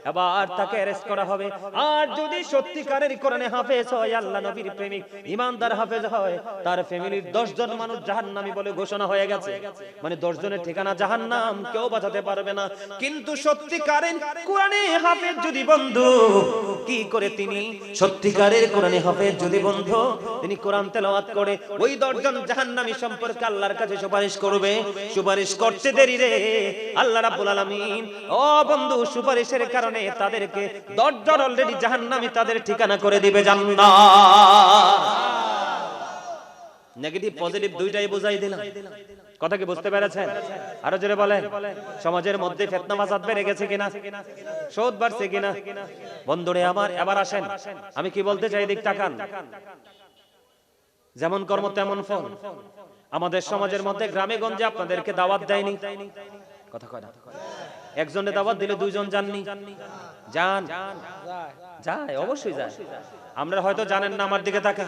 এবার তাকে অ্যারেস্ট করা হবে। আর যদি সত্যিকারের কোরআনে হাফেজ হয়, আল্লাহ নবীর প্রেমিক ইমানদার হাফেজ হয়, তার ফ্যামিলির 10 জন মানুষ জাহান্নামী বলে ঘোষণা হয়ে গেছে। মানে 10 জনের ঠিকানা জাহান্নাম, কেউ বাঁচাতে পারবে না। কিন্তু সত্যিকারের কোরআনে হাফেজ যদি বন্ধু কি করে, তিনি সত্যিকারের কোরআনে হাফেজ যদি বন্ধু তিনি কোরআন তেলাওয়াত করে, ওই 10 জন জাহান্নামী সম্পর্কে আল্লাহর কাছে সুপারিশ করবে। সুপারিশ করতে দেরি রে, আল্লাহ রাব্বুল আলামিন ও বন্ধু সুপারিশের কারণে তাদেরকে 10 জন অলরেডি জাহান্নামী তাদের ঠিকানা করে দিবে জান্নাত। নেগেটিভ পজিটিভ দুইটাই বুঝাই দিলাম। কথা কি বুঝতে পেরেছেন? আরো জোরে বলেন। সমাজের মধ্যে ফিতনা ফাসাদ বেড়ে গেছে কিনা? সুদ বাড়ছে কিনা? বন্ধুরে আমার, এবার আসেন আমি কি বলতে চাই, দিক তাকান। যেমন কর্ম তেমন ফল। আমাদের সমাজের মধ্যে গ্রামে গঞ্জে আপনাদেরকে দাওয়াত দেয়নি? কথা কয় না? একজনের দাওয়াত দিলে 2 জন যাননি? যান, যায়, অবশ্যই যায়। আমরা হয়তো জানেন না, আমার দিকে তাকান।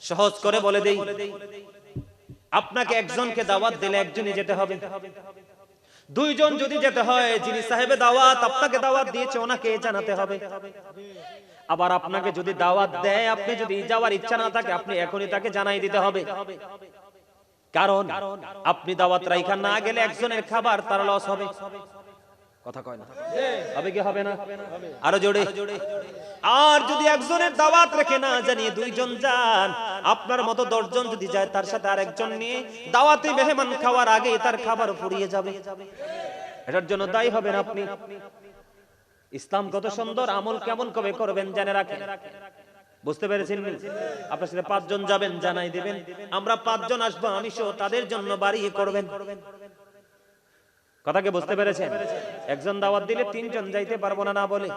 সহজ করে বলে দেই, আপনাকে একজনকে দাওয়াত দিলে একজনই যেতে হবে, দুইজন যদি যেতে হয় যিনি সাহেবে দাওয়াত আপনাকে দাওয়াত দিয়েছে ওনাকে জানাতে হবে। আবার আপনাকে যদি দাওয়াত দেয় আপনি যদি যাওয়ার ইচ্ছা না থাকে আপনি এখনই তাকে জানাই দিতে হবে, কারণ আপনি দাওয়াত রাইখা না গেলে একজনের খাবার তার লস হবে। কথা কয় না, হবে কি হবে না? আরো জোরে। আর যদি একজনের দাওয়াত রেখে না জানিয়ে দুইজন যান, আপনার মতো 10 জন যদি যায় তার সাথে আরেকজন নিয়ে দাওয়াতে মেহমান খাওয়ার আগে তার খাবার ফুরিয়ে যাবে, এটার জন্য দায়ী হবেন আপনি। ইসলাম কত সুন্দর, আমল কেমন কবে করবেন জেনে রাখেন। বুঝতে পেরেছেন? আপনার সাথে 5 জন যাবেন, জানাই দিবেন আমরা 5 জন আসবো, আমি সহ তাদের জন্য বাড়িয়ে করবেন। কথাকে বুঝতে পেরেছেন? একজন দাওয়াত দিলে 3 জন যাইতে পারবো না, না বলে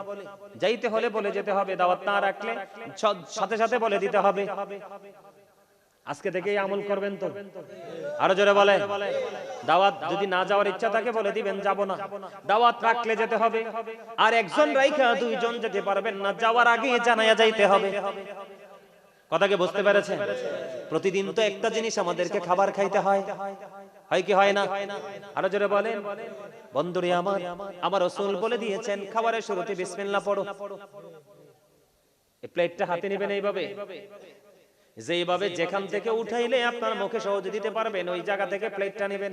যাইতে হলে বলে যেতে হবে, দাওয়াত না রাখলে সাথে সাথে বলে দিতে হবে। আজকে থেকেই আমল করবেন তো? আরো জোরে বলে। দাওয়াত যদি না যাওয়ার ইচ্ছা থাকে বলে দিবেন যাব না, দাওয়াত রাখলে যেতে হবে। আর একজন রাইখা 2 জন যেতে পারবেন না, যাওয়ার আগে জানায়া যাইতে হবে। কথাকে বুঝতে পেরেছেন? প্রতিদিন তো একটা জিনিস আমাদেরকে খাবার খাইতে হয়, হয় কি হয় না? আরো জোরে বলেন। বন্ধুরে আমার রাসূল বলে দিয়েছেন খাবারের শুরুতে বিসমিল্লাহ পড়ো। এই প্লেটটা হাতে নেবেন এইভাবে, যেইভাবে যেখান থেকে উঠাইলে আপনার মুখে সহজে দিতে পারবেন ওই জায়গা থেকে প্লেটটা নেবেন।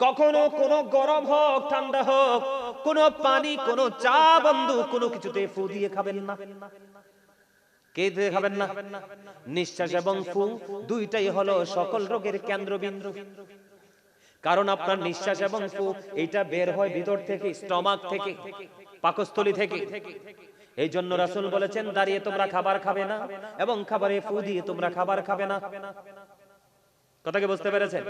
কখনো কোনো গরম হোক ঠান্ডা হোক, কোনো পানি কোনো চা বন্ধু কোনো কিছুতে ফু দিয়ে খাবেন না। কে দিয়ে খাবেন না? নিঃশ্বাস এবং ফু দুইটাই হলো সকল রোগের কেন্দ্রবিন্দু। কারণ আপনার নিঃশ্বাস এবং ফু এটা বের হয় ভিতর থেকে, স্টমাক থেকে, পাকস্থলী থেকে। এই জন্য রাসূল বলেছেন দাঁড়িয়ে তোমরা খাবার খাবে না এবং খাবারে ফু দিয়ে তোমরা খাবার খাবে না। কথাকে বুঝতে পেরেছেন?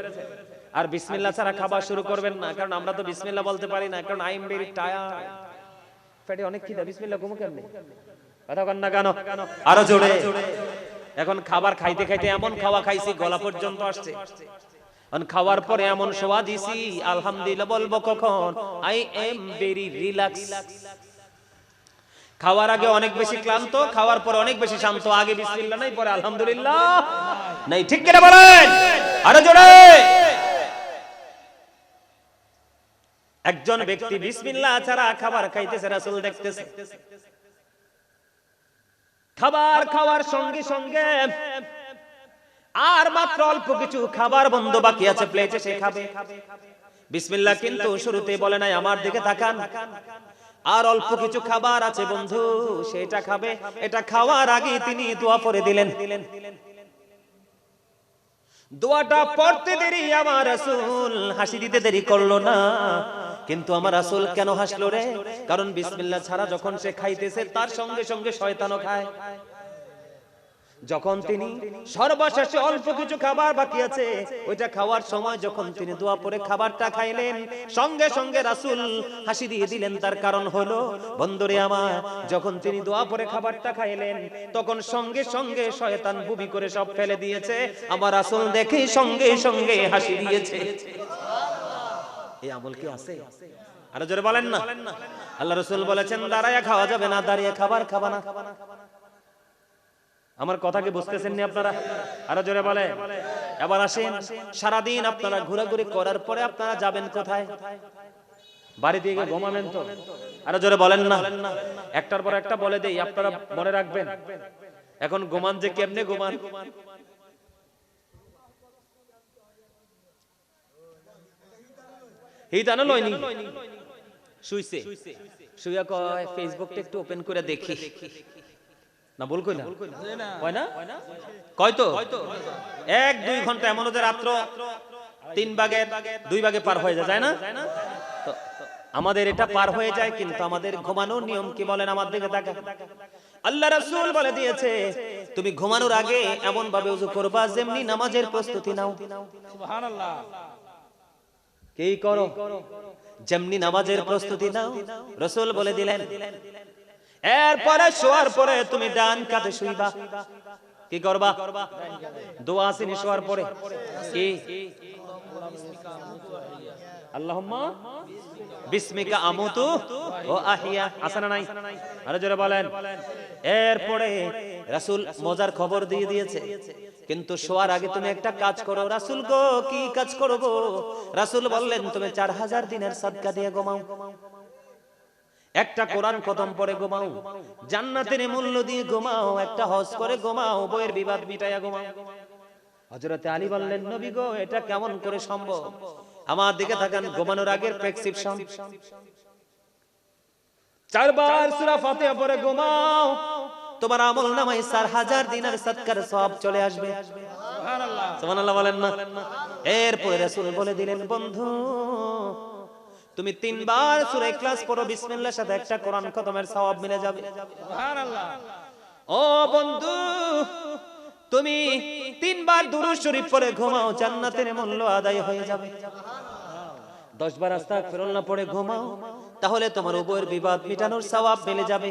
আর বিসমিল্লাহ ছাড়া খাবার শুরু করবেন না, কারণ আমরা তো বিসমিল্লাহ বলতে পারি না, কারণ আই এম ভেরি টায়ার্ড, পেটে অনেক খিদা, বিসমিল্লাহ কমু কেমনে? কথা কন না কেন? আরো জোরে। এখন খাবার খাইতে খাইতে এমন খাওয়া খাইছি গলা পর্যন্ত আসছে, খাওয়ার পরে এমন সোয়া দিছি আলহামদুলিল্লাহ বলবো কখন? I am very relax. খাওয়ার আগে অনেক বেশি ক্লান্ত, খাওয়ার পরে অনেক বেশি শান্ত। আগে বিসমিল্লাহ নাই, পরে আলহামদুলিল্লাহ নাই। ঠিক কিনা বলেন? আরো জোরে। একজন ব্যক্তি বিসমিল্লাহ ছাড়া খাবার খাইতেছে, রাসূল দেখতেছে। খাবার খাওয়ার সঙ্গে সঙ্গে আর মাত্র অল্প কিছু খাবার বন্ধ বাকি আছে প্লেটে, সে খাবে। বিসমিল্লাহ কিন্তু শুরুতে বলে নাই, আমার দিকে তাকান। আর অল্প কিছু খাবার আছে বন্ধু, সেটা খাবে। এটা খাওয়ার আগে তিনি দোয়া পড়ে দিলেন। দোয়াটা পড়তে দেরি আমার রাসূল হাসি দিতে দেরি করলো না। কিন্তু আমার রাসূল কেন হাসলো রে? কারণ বিসমিল্লাহ ছাড়া যখন সে খাইতেছে তার সঙ্গে সঙ্গে শয়তানও খায়। যখন তিনি সর্বশেষে অল্প কিছু খাবার বাকি আছে ওইটা খাওয়ার সময় যখন তিনি দোয়া পড়ে খাবারটা খাইলেন, সঙ্গে সঙ্গে রাসূল হাসি দিয়ে দিলেন। তার কারণ হলো বন্ধুরে আমার, যখন তিনি দোয়া পড়ে খাবারটা খাইলেন তখন সঙ্গে সঙ্গে শয়তান বুবি করে সব ফেলে দিয়েছে। আমার রাসূল দেখে সঙ্গে সঙ্গে হাসি দিয়েছে। এই আমল কি আছে? আরো জোরে বলেন না। আল্লাহ রাসূল বলেছেন দাঁড়ায়া খাওয়া যাবে না, দাঁড়িয়ে খাবার খাবা না। আমার কথা কি বুঝতেছেন না আপনারা? আরো জোরে বলে। এবার আসেন, সারাদিন আপনারা ঘোরাঘুরি করার পরে আপনারা যাবেন কোথায়? বাড়ি দিয়ে ঘুমাবেন তো? আরো জোরে বলেন না। একটার পর একটা বলে দেই, আপনারা মনে রাখবেন। এখন ঘুমান যে কেমনে ঘুমান? হিতানো লয়নি, শুইছে। শুইয়া কয় ফেসবুকটা একটু ওপেন করে দেখি। না বল কই না? কয় না? কয় তো 1-2 ঘন্টা এমন ওদের রাত্র 3 ভাগে 2 ভাগে পার হয়ে যায় না? তো আমাদের এটা পার হয়ে যায়, কিন্তু আমাদের ঘুমানোর নিয়ম কি বলেন? আমার দিকে তাকান। আল্লাহ রাসূল বলে দিয়েছে তুমি ঘুমানোর আগে এমন ভাবে ওযু করবা যেমনি নামাজের প্রস্তুতি নাও। সুবহানাল্লাহ। কি করো? যেমনি নামাজের প্রস্তুতি নাও। রাসূল বলে দিলেন এরপরে শোয়ার পরে তুমি ডান কাঁধে শুইবা। কি করবা? দোয়া আসেনি শোয়ার পরে? কি? আল্লাহুম্মা বিসমিকা আমুতু ওয়া আহইয়া। আছে না নাই? আরে জোরে বলেন। এরপরে রাসূল মজার খবর দিয়ে দিয়েছে কিন্তু শোয়ার আগে তুমি একটা কাজ করো। রাসূল গো, কি কাজ করব? রাসূল বললেন, তুমি 4000 দিনের সাদকা দিয়ে ঘুমাও, একটা কোরআন খতম পড়ে ঘুমাও, জান্নাতের মূল্য দিয়ে ঘুমাও, একটা হজ করে ঘুমাও, বইয়ের বিবাদ মিটাইয়া ঘুমাও। হযরত আলী বললেন, নবী গো, এটা কেমন করে সম্ভব? আমার দিকে তাকান, ঘুমানোর আগের প্রেসক্রিপশন, 4 বার সূরা ফাতিহা পড়ে ঘুমাও, তোমার আমল নামায় 4000 দিনের সাদকার সওয়াব চলে আসবে। সুবহানাল্লাহ, সুবহানাল্লাহ বলেন না? এরপরে রাসূল বলে দিলেন, বন্ধু তুমি 3 বার সূরা ইখলাস পড়ো, বিসমিল্লাহর সাথে একটা কোরআন খতমের সওয়াব মিলে যাবে। সুবহানাল্লাহ। ও বন্ধু, তুমি 3 বার দুরূদ শরীফ পড়ে ঘুমাও, জান্নাতের মূল্য আদায় হয়ে যাবে। 10 বার আস্তাগফিরুল্লাহ পড়ে ঘুমাও, তাহলে তোমার উভয়ের বিবাদ মিটানোর সওয়াব মিলে যাবে।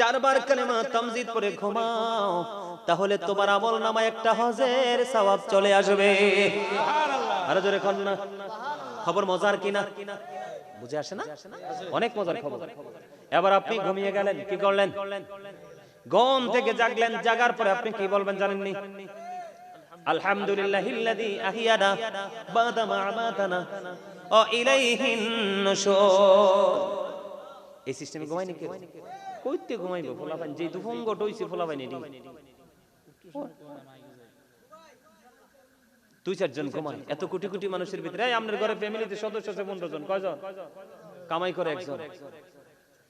4 বার কালেমা তামজিদ পড়ে ঘুমাও, তাহলে তোমার আমল নামায় একটা হজের সওয়াব চলে আসবে। সুবহানাল্লাহ। আরো জোরে কোন না? খবর মজার কিনা? বুঝে আসে না? অনেক মজার খবর। এবার আপনি ঘুমিয়ে গেলেন, কি করলেন? ঘুম থেকে জাগলেন, জাগার পরে আপনি কি বলবেন জানেননি? আলহামদুলিল্লাহিল্লাযী আহিয়ানা বাদা মা আমাতানা ওয়া ইলাইহিন নুশুর। এই সিস্টেমে ঘুমাই নাকি? কইতে ঘুমাইবো ফলাফান, যে দুফুং গটইছে ফলাফান এডি 2-4 জন ঘুমায়, এত কোটি কোটি মানুষের ভিতরে। এই আপনার ঘরে ফ্যামিলিতে সদস্য আছে 15 জন, কয়জন? কামাই করে একজন,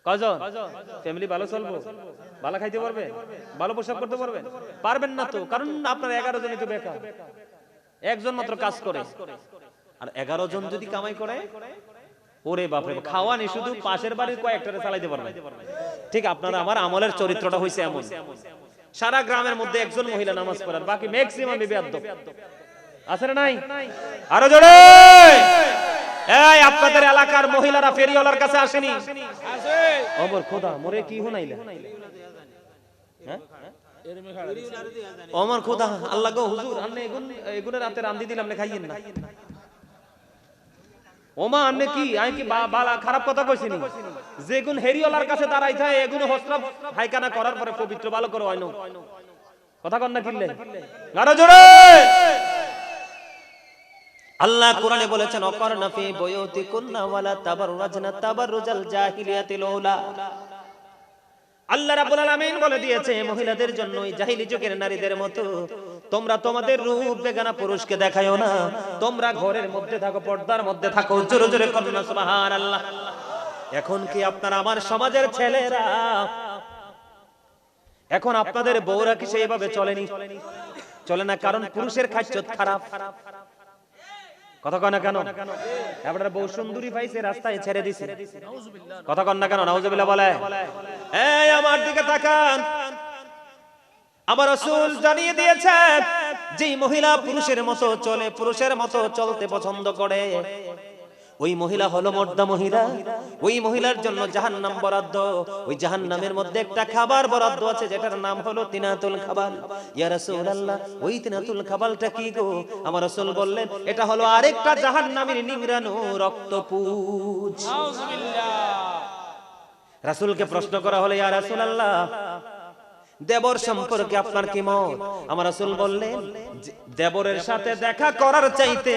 কয়জন? ফ্যামিলি ভালো চলবো? ভালো খাইতে পারবে? ভালো পোশাক করতে পারবেন? পারবেন না তো, কারণ আপনার 11 জনই তো বেকার, একজন মাত্র কাজ করে। আর 11 জন যদি কামাই করে, ওরে বাপরে, খাওয়ানি শুধু পাশের বাড়ির কয়েকটারে চালাইতে পারবে। ঠিক আপনার আমার আমলের চরিত্রটা হইছে এমন, সারা গ্রামের মধ্যে একজন মহিলা নামাজ পড়ার, বাকি ম্যাক্সিমাম বেয়াদব আছে না নাই? আরো জোরে। এই আপনাদের এলাকার মহিলারা ফেরিওয়ালার কাছে আসেনি? আছে। ওমর খোদা মোরে কি হুনাইলা? হ্যাঁ, ওমর খোদা, আল্লাহ গো হুজুর, আপনি এগুন রাতে রান্দি দিলাম না, খাইয়েন না। ওমা আপনি কি, আমি কি বালা খারাপ কথা কইছিনি? যেগুন হেরিওয়ালার কাছে দাঁড়াই থাকে, এগুন হস্ত্র হাইকানা করার পরে পবিত্র ভালো করে হয় না। কথা কন না কিনলে? আরো জোরে। আল্লাহ কোরআনে বলেছেন, অকরনা ফি বুয়ুতিকুন্না ওয়ালা তাবাররাজনা তাবাররুজাল জাহিলিয়াতিল উলা। আল্লাহ রাব্বুল আলামিন বলে দিয়েছে, মহিলাদের জন্য ওই জাহিলি যুগের নারীদের মতো তোমরা তোমাদের রূপ বেগানা পুরুষকে দেখায়ও না, তোমরা ঘরের মধ্যে থাকো, পর্দার মধ্যে থাকো। জোরে জোরে কন্না সুবহানাল্লাহ। এখন কি আপনার আমার সমাজের ছেলেরা, এখন আপনাদের বউরা কি সেইভাবে চলেনি? চলে না, কারণ পুরুষের খাচ্চত খারাপ। কথা কয় না কেন? আপনার বউ সুন্দরী পাইছে, রাস্তায় ছেড়ে দিছে। কথা কন না কেন? নাউজুবিল্লাহ বলে। এই আমার দিকে তাকান, আমার রাসূল জানিয়ে দিয়েছেন, যে মহিলা পুরুষের মতো চলে, পুরুষের মতো চলতে পছন্দ করে, ওই মহিলা হলো মর্দা মহিলা। ওই মহিলার জন্য জাহান্নাম বরাদ্দ। ওই জাহান্নামের মধ্যে একটা খাবার বরাদ্দ আছে, যেটার নাম হলো তিনাতুল খাবাল। ইয়া রাসূলুল্লাহ, ওই তিনাতুল খাবালটা কি গো? আমার রাসূল বললেন, এটা হলো আরেকটা জাহান্নামের নিংড়ানো রক্তপুঞ্জ। নাউজুবিল্লাহ। রাসূলকে প্রশ্ন করা হলো, ইয়া রাসূলুল্লাহ, দেবর সম্পর্কে আপনার কি মত? আমার রাসূল বললেন, দেবরের সাথে দেখা করার চাইতে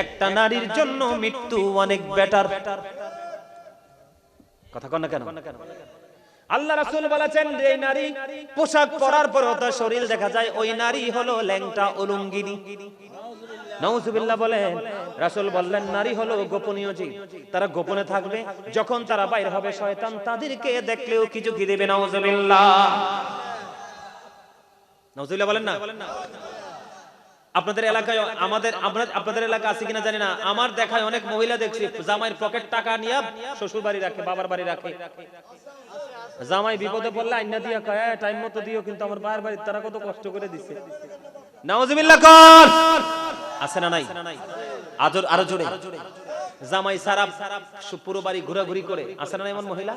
একটা নারীর জন্য মৃত্যু অনেক বেটার। কথা কন না কেন? আল্লাহ রাসূল বলেছেন, যে নারী পোশাক পরার পর তার শরীর দেখা যায়, ওই নারী হলো ল্যাংটা উলঙ্গিনী। নাউজুবিল্লাহ বলেন। রাসূল বললেন, নারী হলো গোপনীয় জীব, তারা গোপনে থাকবে, যখন তারা বাইরে হবে শয়তান তাদেরকে দেখলেও কি ঝুঁকি দেবে। নাউজুবিল্লাহ। নাউজুবিল্লাহ বলেন না? আপনাদের এলাকায়, আপনাদের এলাকা আছে কিনা জানি না, আমার দেখায় অনেক মহিলা দেখছি জামাইয়ের পকেট টাকা নিয়ে শ্বশুর বাড়ি রাখে, বাবার বাড়ি রাখে। জামাই বিপদে পড়লে আইনা দিয়া কয়, টাইম মতো দিও, কিন্তু আমার বাবার বাড়ি তারা কত কষ্ট করে দিছে। নাউজুবিল্লাহ কর। আছে না নাই? আরো জোরে। জামাই সারা পুরো বাড়ি ঘোরাঘুরি করে, আছে না এমন মহিলা?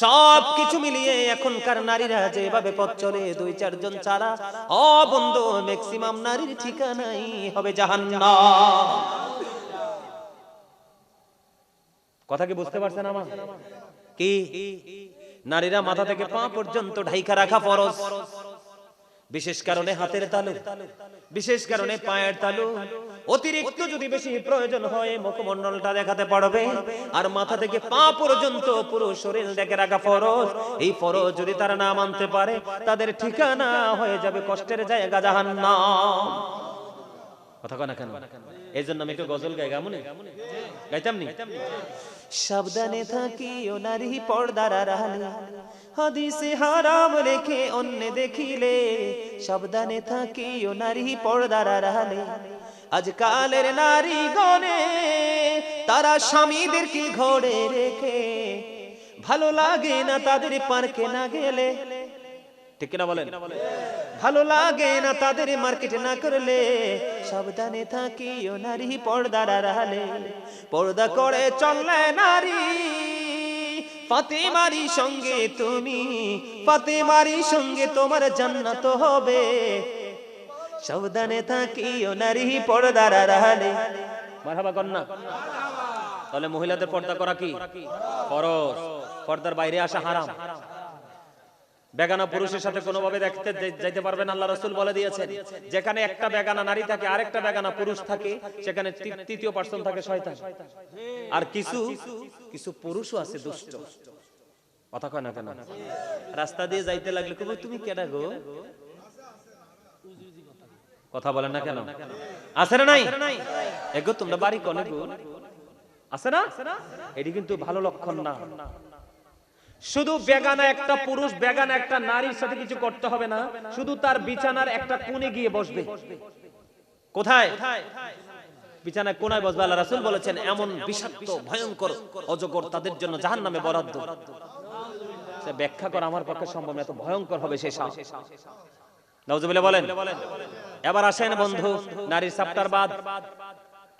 সব কিছু মিলিয়ে এখনকার নারীরা যেভাবে পথ চলে, 2-4 জন ছাড়া, ও বন্ধু, ম্যাক্সিমাম নারীর ঠিকানাই হবে জাহান্নাম। কথা কি বুঝতে পারছেন আমার? কি নারীরা মাথা থেকে পা পর্যন্ত ঢাইকা রাখা ফরজ। বিশেষ কারণে হাতের তালু, বিশেষ কারণে পায়ের তালু, অতিরিক্ত যদি বেশি প্রয়োজন হয় মুখমণ্ডলটা দেখাতে পারবে। আর মাথা থেকে পা পর্যন্ত পুরো শরীর দেখে রাখা ফরজ। এই ফরজ যদি তারা না মানতে পারে তাদের ঠিকানা হয়ে যাবে কষ্টের জায়গা জাহান্নাম। কথা কয় না কেন? এই জন্য আমি একটু গজল গাই, গামুনি গাইতাম নি? সাবধানে থাকিও নারী পর্দার আড়ালে, হাদিসে হারাম রেখে অন্য দেখিলে। সাবধানে থাকিও নারী পর্দার আড়ালে, আজকালের নারী গণে তারা স্বামীদেরকে ঘরে রেখে, ভালো লাগে না তাদের পার্কে না গেলে। ঠিক কিনা বলেন? ভালো লাগে না তাদের মার্কেটে না করলে। সাবধানে থাকিও নারী পর্দার আড়ালে, পর্দা করে চললে নারী ফাতেমারি সঙ্গে তুমি, ফাতেমারি সঙ্গে তোমার জান্নাত হবে। সাবধানে থাকিও নারী পর্দার আড়ালে। মারহাবা কন্যা। তাহলে মহিলাদের পর্দা করা কি ফরজ, পর্দার বাইরে আসা হারাম। বেগানা পুরুষের সাথে কোনোভাবে দেখতে যাইতে পারবে না, আল্লাহ রাসূল বলে দিয়েছেন। যেখানে একটা বেগানা নারী থাকে আরেকটা বেগানা পুরুষ থাকে, সেখানে তৃতীয় পার্সন থাকে শয়তান। আর কিছু কিছু পুরুষও আছে দুষ্ট। কথা কয় না কেন? রাস্তা দিয়ে যাইতে লাগলে কবে তুমি কেডা গো? কথা বলেন না কেন? আছে না নাই? এগো তোমরা বাড়ি কোনে গো? আছে না? এটি কিন্তু ভালো লক্ষণ না। শুধু বেগানা একটা পুরুষ বেগানা একটা নারীর সাথে কিছু করতে হবে না, শুধু তার বিছানার একটা কোণে গিয়ে বসবে। কোথায়? বিছানার কোণায় বসবে। আল্লাহ রাসূল বলেছেন এমন বিষাক্ত ভয়ঙ্কর অজগর তাদের জন্য জাহান্নামে বরাদ্দ। সে ব্যাখ্যা করা আমার পক্ষে সম্ভব না, এত ভয়ঙ্কর হবে সেই সাপ। নাউজুবিল্লাহ বলেন। এবার আসেন বন্ধু, নারীর চ্যাপ্টার বাদ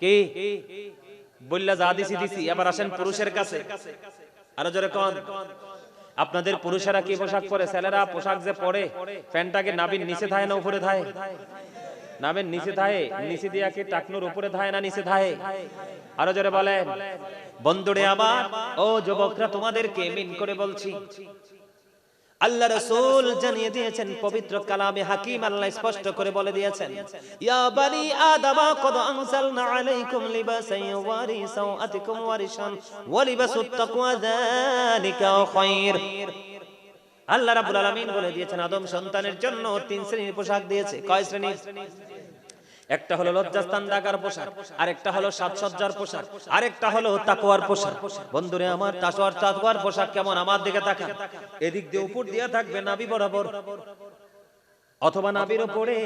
কি বললা যা দিছি দিছি। এবার আসেন পুরুষের কাছে। আরো জোরে কোন? আপনাদের পুরুষেরা কি পোশাক পরে? ছেলেরা পোশাক যে পরে প্যান্টটাকে নাভির নিচে থাকে না উপরে থাকে? নাভির নিচে থাকে। নিচে দিয়া কি টাকনুর উপরে থাকে না নিচে থাকে? আরো জোরে বলেন। বন্ধুরে আমার, ও যুবকরা, তোমাদেরকে মিন করে বলছি, আল্লাহ রাসূল জানিয়ে দিয়েছেন পবিত্র কালামে হাকিম, আল্লাহ স্পষ্ট করে বলে দিয়েছেন, ইয়া বানি আদম কদ আনজালনা আলাইকুম লিবাসান ইউওয়ারি সাওআতিকুম ওয়ারিশান ওয়া লিবাসুত তাকওয়া যালিকা খায়র। আল্লাহ রাব্বুল আলামিন বলে দিয়েছেন আদম সন্তানের জন্য তিন শ্রেণীর পোশাক দিয়েছে। কয় শ্রেণী? একটা হলো লজ্জাস্থান ঢাকার পোশাক, আরেকটা হলো সাজসজ্জার পোশাক, আরেকটা হলো তাকওয়ার পোশাক। বন্ধুরে আমার, তাকওয়ার পোশাক কেমন? আমার দিকে তাকান। এদিক দিয়ে উপর দিয়া থাকবে নাভি বরাবর অথবা নাভির উপরে,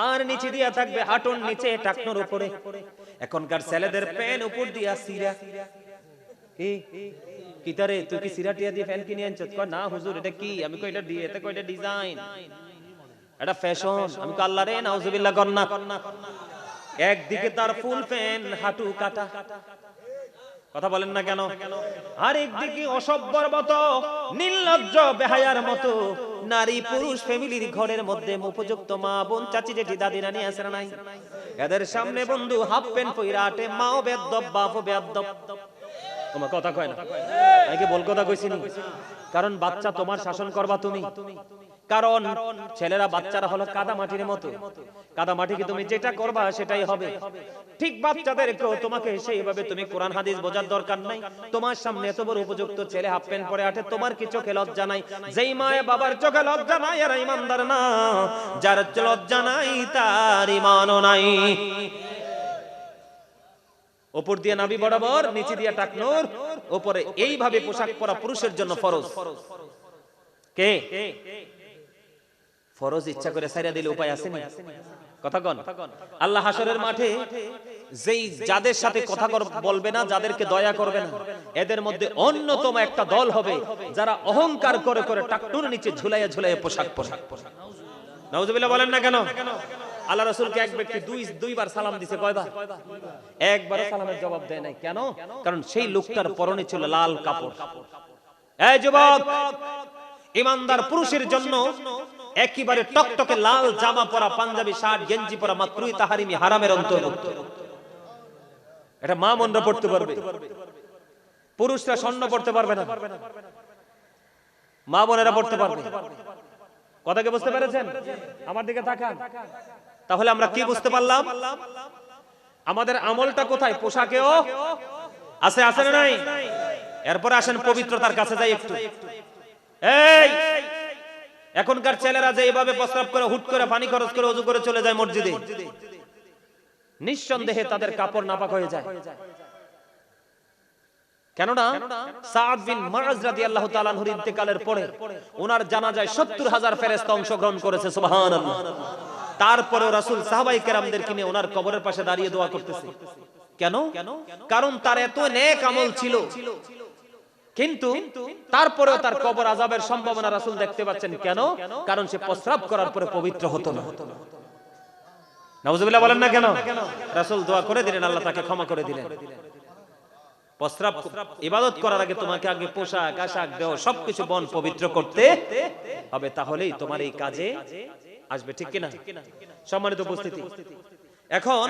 আর নিচে দিয়া থাকবে হাঁটুর নিচে টাকনোর উপরে। এখনকার ছেলেদের প্যান উপর দিয়া সিরা। কি কিতারে তুই কি সিরাটিয়া দিয়ে ফ্যান কিনে আনছিস? কয় না হুজুর এটা কি? আমি কই এটা দিয়ে, এটা কই এটা ডিজাইন, এটা ফ্যাশন। আমি কই আল্লাহ রে নাউজুবিল্লাহ কন্না। একদিকে তার ফুল ফ্যান হাঁটু কাটা। কথা বলেন না কেন? আর একদিকে অসভ্যর মতো নির্লজ্জ বেহায়ার মতো নারী পুরুষ ফ্যামিলির ঘরের মধ্যে উপযুক্ত মা বোন চাচি জেঠি দাদি নানি আছে না নাই? এদের সামনে বন্ধু হাফ প্যান্ট পইরা আটে, মাও বেয়াদব বাপও বেয়াদব। তোমার কথা কয় না? আমি কি বল কথা কইছি নি? কারণ বাচ্চা তোমার শাসন করবা তুমি। কারণ ছেলেরা বাচ্চারা হলো কাদা মাটির মতো। কাদা মাটিকে তুমি যেটা করবা সেটাই হবে। ঠিক বাচ্চাদেরকেও তোমাকে সেইভাবে তুমি কোরআন হাদিস বোঝার দরকার নাই। তোমার সামনে এত বড় উপযুক্ত ছেলে হাফ প্যান্ট পরে আটে, তোমার কি চোখে লজ্জা নাই? যেই মায়ে বাবার চোখে লজ্জা নাই এরা ঈমানদার না। যার লজ্জা নাই তার ঈমানও নাই। উপর দিয়ে নাভি বরাবর, নিচে দিয়ে টাকনোর উপরে, এইভাবে পোশাক পরা পুরুষের জন্য ফরজ। কে ফরজ ইচ্ছা করে ছাইরা দিলে উপায় আছে না? কথা কোন? আল্লাহ হাসরের মাঠে যেই যাদের সাথে কথা বলবে না, যাদেরকে দয়া করবে না, এদের মধ্যে অন্যতম একটা দল হবে যারা অহংকার করে করে টাকনুর নিচে ঝুলাইয়া ঝুলাইয়া পোশাক পোশাক। নাউজুবিল্লাহ বলেন না কেন? আল্লাহ রাসূলকে এক ব্যক্তি দুইবার সালাম দিয়েছে। কয়বার? একবারও সালামের জবাব দেয় নাই। কেন? কারণ সেই লোকটার পরনে ছিল লাল কাপড়। এই যুবক, ঈমানদার পুরুষের জন্য একেবারে টকটকে লাল জামা পরা, পাঞ্জাবি শার্ট গেঞ্জি পরা মাকরুহ তাহরিমি হারামের অন্তর্ভুক্ত। এটা মা বোনরা পড়তে পারবে, পুরুষরা স্বর্ণ পড়তে পারবে না, মা বোনেরা পড়তে পারবে। কথা কি বুঝতে পেরেছেন? আমার দিকে তাকান। তাহলে আমরা কি বুঝতে পারলাম? আমাদের আমলটা কোথায়? পোশাকেও আছে, আছে না নাই? এরপরে আসেন পবিত্রতার কাছে যাই একটু। এই এখনকার ছেলেরা যে এইভাবে প্রস্রাব করে, হুট করে পানি খরচ করে ওযু করে চলে যায় মসজিদে, নিঃসন্দেহে তাদের কাপড় নাপাক হয়ে যায়। কেননা সাদ বিন মুআজ রাদিয়াল্লাহু তাআলা আনহুর ইন্তেকালের পরে ওনার জানাজায় ৭০,০০০ ফেরেশতা অংশগ্রহণ করেছে, সুবহানাল্লাহ। তারপরে রাসূল সাহাবায়ে কেরামদেরকে নিয়ে ওনার কবরের পাশে দাঁড়িয়ে দোয়া করতেছে। কেন? কারণ তার এত নেক আমল ছিল, কিন্তু তারপরেও তার কবর আযাবের সম্ভাবনা রাসূল দেখতে পাচ্ছেন। কেন? কারণ সে প্রস্রাব করার পরে পবিত্র হতো না। নাউজুবিল্লাহ বলেন না কেন? রাসূল দোয়া করে দিলেন, আল্লাহ তাকে ক্ষমা করে দিলেন। প্রস্রাব ইবাদত করার আগে তোমাকে আগে পোশাক আশাক দেহ সবকিছু বন পবিত্র করতে হবে, তাহলেই তোমার এই কাজে আসবে, ঠিক কিনা? সম্মানিত উপস্থিতি, এখন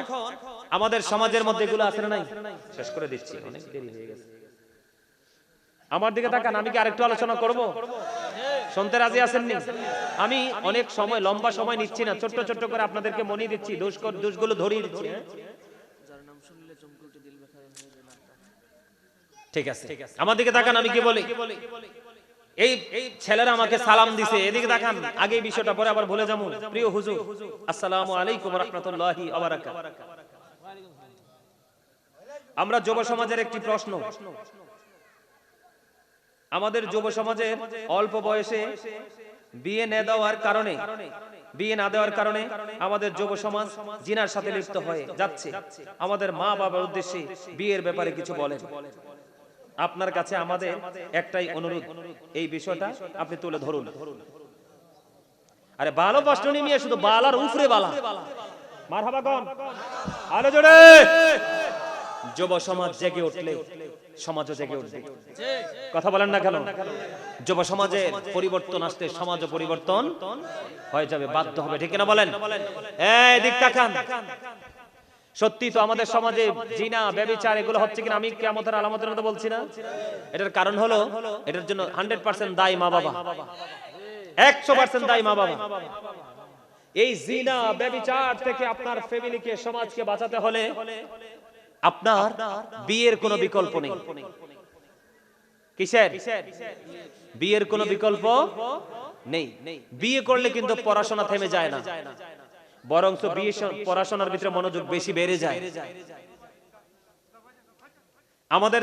আমাদের সমাজের মধ্যে এগুলো আছে না নাই? শেষ করে দিচ্ছি, অনেক দেরি হয়ে গেছে। আমার দিকে তাকান, আমি কি আরেকটু আলোচনা করব? শুনতে রাজি আছেন নি? আমি অনেক সময়, লম্বা সময় নিচ্ছি না, ছোট্ট ছোট্ট করে আপনাদেরকে মনে দিচ্ছি, দোষগুলো ধরিয়ে দিচ্ছি। ঠিক আছে, আমার দিকে তাকান, আমি কি বলি? এই ছেলেরা আমাকে সালাম দিছে, এদিকে তাকান। আগে এই বিষয়টা পরে আবার ভুলে যাবো। প্রিয় হুজুর, আসসালামু আলাইকুম ওয়া রাহমাতুল্লাহি ওয়া বারাকাতুহু। আমরা যুব সমাজের একটি প্রশ্ন, আমাদের যুব সমাজের অল্প বয়সে বিয়ে না দেওয়ার কারণে আমাদের যুব সমাজ জিনার সাথে লিপ্ত হয়ে যাচ্ছে। আমাদের মা বাবার উদ্দেশ্যে বিয়ের ব্যাপারে কিছু বলেন। আপনার কাছে আমাদের একটাই অনুরোধ, এই বিষয়টা আপনি তুলে ধরুন। আরে ভালো প্রশ্ন নিয়ে শুধু বালার উফরে বালা, মারহাবা কোন আলো জোরে। যুব সমাজ জেগে উঠলে সমাজও জেগে উঠবে। কথা বলেন না কেন? যুব সমাজের পরিবর্তন আসতে সমাজও পরিবর্তন হয়ে যাবে, বাধ্য হবে, ঠিক না বলেন? এই দিক তাকান। সত্যি তো আমাদের সমাজে জিনা ব্যভিচার এগুলো হচ্ছে কিনা আমি কিয়ামতের আলামতের মতো বলছি না? এটার কারণ হলো, এটার জন্য 100% দায়ী মা বাবা, 100% দায়ী মা বাবা। এই জিনা ব্যভিচার থেকে আপনার ফ্যামিলিকে, সমাজকে বাঁচাতে হলে আপনার বিয়ের কোনো বিকল্প নেই। কিসের? বিয়ের কোনো বিকল্প নেই। বিয়ে করলে কিন্তু পড়াশোনা থেমে যায় না, বরং তো বিয়ে পড়াশোনার ভিতরে মনোযোগ বেশি বেড়ে যায়। আমাদের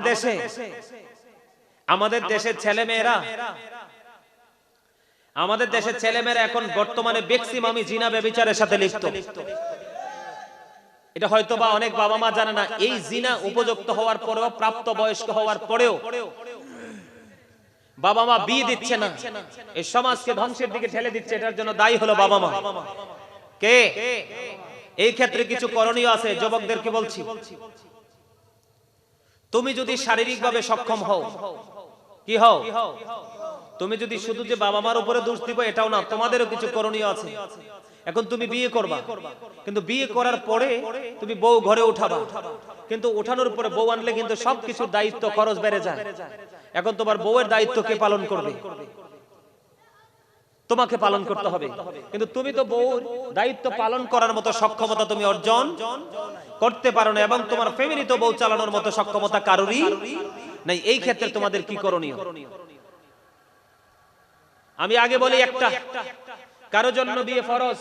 দেশের ছেলেমেয়েরা এখন বর্তমানে ম্যাক্সিমামই জিনা ব্যভিচারের সাথে লিপ্ত। এটা হয়তো বা অনেক বাবা মা জানে না। এই জিনা উপযুক্ত হওয়ার পরেও, প্রাপ্ত বয়স্ক হওয়ার পরেও বাবা মা বিয়ে দিচ্ছে না, এই সমাজকে ধ্বংসের দিকে ঠেলে দিচ্ছে। এটার জন্য দায়ী হলো বাবা মা। কে? এই ক্ষেত্রে কিছু করণীয় আছে, যুবকদেরকে বলছি। তুমি যদি শারীরিকভাবে সক্ষম হও, কি হও? তুমি যদি শুধু যে বাবা মার উপরে দোষ দিব এটাও না, তোমাদেরও কিছু করণীয় আছে। এখন তুমি বিয়ে করবা, কিন্তু বিয়ে করার পরে তুমি বউ ঘরে উঠাবা, কিন্তু উঠানোর পরে বউ আনলে কিন্তু সবকিছু দায়িত্ব খরচ বেড়ে যায়। এখন তোমার বউয়ের দায়িত্ব কে পালন করবে? তোমাকে পালন করতে হবে, কিন্তু তুমি তো বউর দায়িত্ব পালন করার মতো সক্ষমতা তুমি অর্জন করতে পারো না, এবং তোমার ফ্যামিলি তো বউ চালানোর মতো সক্ষমতা কারোরই নাই। এই ক্ষেত্রে তোমাদের কি করণীয়? আমি আগে বলি, একটা, কারো জন্য বিয়ে ফরজ,